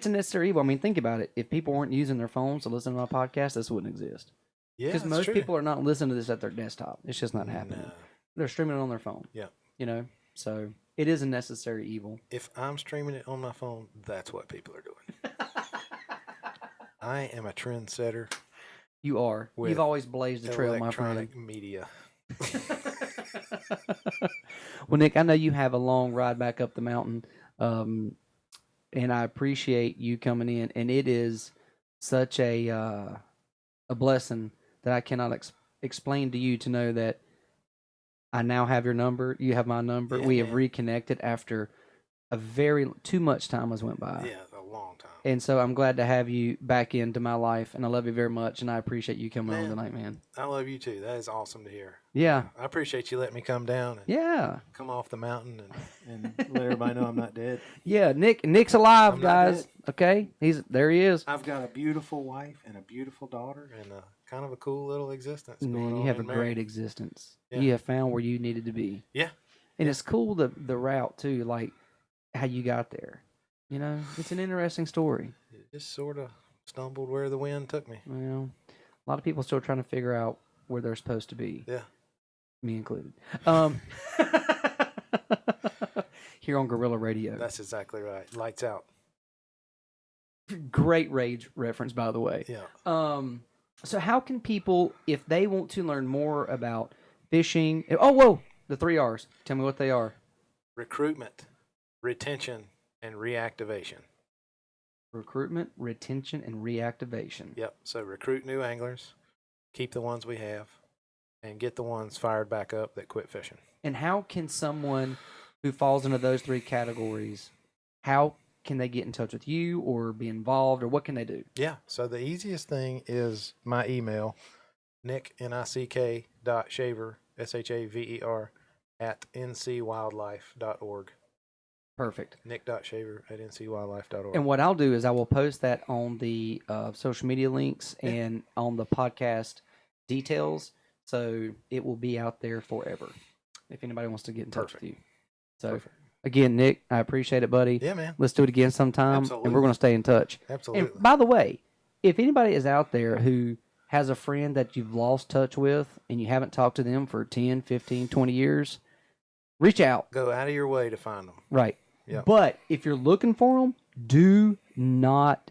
a necessary evil. I mean, think about it. If people weren't using their phones to listen to my podcast, this wouldn't exist. Yeah. Because most people are not listening to this at their desktop. It's just not happening. No. They're streaming it on their phone. Yeah. So it is a necessary evil. If I'm streaming it on my phone, that's what people are doing. I am a trendsetter. You are. With You've always blazed the trail, my friend. electronic media. Well, Nick, I know you have a long ride back up the mountain, and I appreciate you coming in. And it is such a blessing that I cannot explain to you to know that I now have your number. You have my number. Yeah, We have man. reconnected after too much time has went by. Yeah, a long time. And so I'm glad to have you back into my life, and I love you very much, and I appreciate you coming on Man. tonight, man. I love you too. That is awesome to hear. Yeah. I appreciate you letting me come down and Yeah. come off the mountain. And let everybody know I'm not dead. Yeah, Nick's alive, I'm not guys. dead. Okay, there he is. I've got a beautiful wife and a beautiful daughter and kind of a cool little existence. Man, going you on have a in Marion. great existence. Yeah. You have found where you needed to be. Yeah. And it's cool the route too, like how you got there. It's an interesting story. It just sort of stumbled where the wind took me. Well, a lot of people still trying to figure out where they're supposed to be. Yeah. Me included. Here on Gorilla Radio. That's exactly right. Lights out. Great Rage reference, by the way. Yeah. So how can people, if they want to learn more about fishing? Oh, whoa! The 3 R's. Tell me what they are. Recruitment, retention, and reactivation. Recruitment, retention, and reactivation. Yep. So recruit new anglers, keep the ones we have, and get the ones fired back up that quit fishing. And how can someone who falls into those 3 categories, how can they get in touch with you or be involved, or what can they do? Yeah. So the easiest thing is my email, nick.shaver, SHAVER, @ncwildlife.org. Perfect. nick.shaver at ncwildlife.org. And what I'll do is I will post that on the social media links and on the podcast details, so it will be out there forever if anybody wants to get in touch with you. So, Perfect. again, Nick, I appreciate it, buddy. Yeah, man. Let's do it again sometime, and we're Absolutely. going to stay in touch. Absolutely. And by the way, if anybody is out there who has a friend that you've lost touch with and you haven't talked to them for 10, 15, 20 years, reach out. Go out of your way to find them. Right. Yep. But if you're looking for them, do not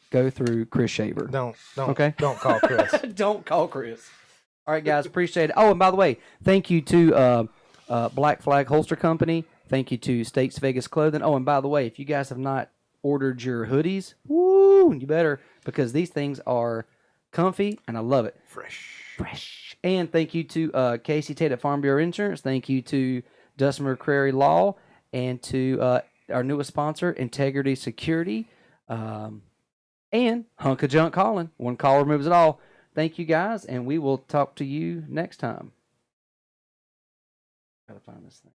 go through Chris Shaver. Don't Okay. call Chris. Don't call Chris. All right, guys, appreciate it. Oh, and by the way, thank you to Black Flag Holster Company. Thank you to States Vegas Clothing. Oh, and by the way, if you guys have not ordered your hoodies, woo, you better, because these things are comfy and I love it. Fresh. And thank you to Kasey.tate at Farm Bureau Insurance. Thank you to Dustin McCrary Law, and to our newest sponsor, Integrity Security, and Hunk of Junk Calling. One call removes it all. Thank you, guys, and we will talk to you next time. Gotta find this thing.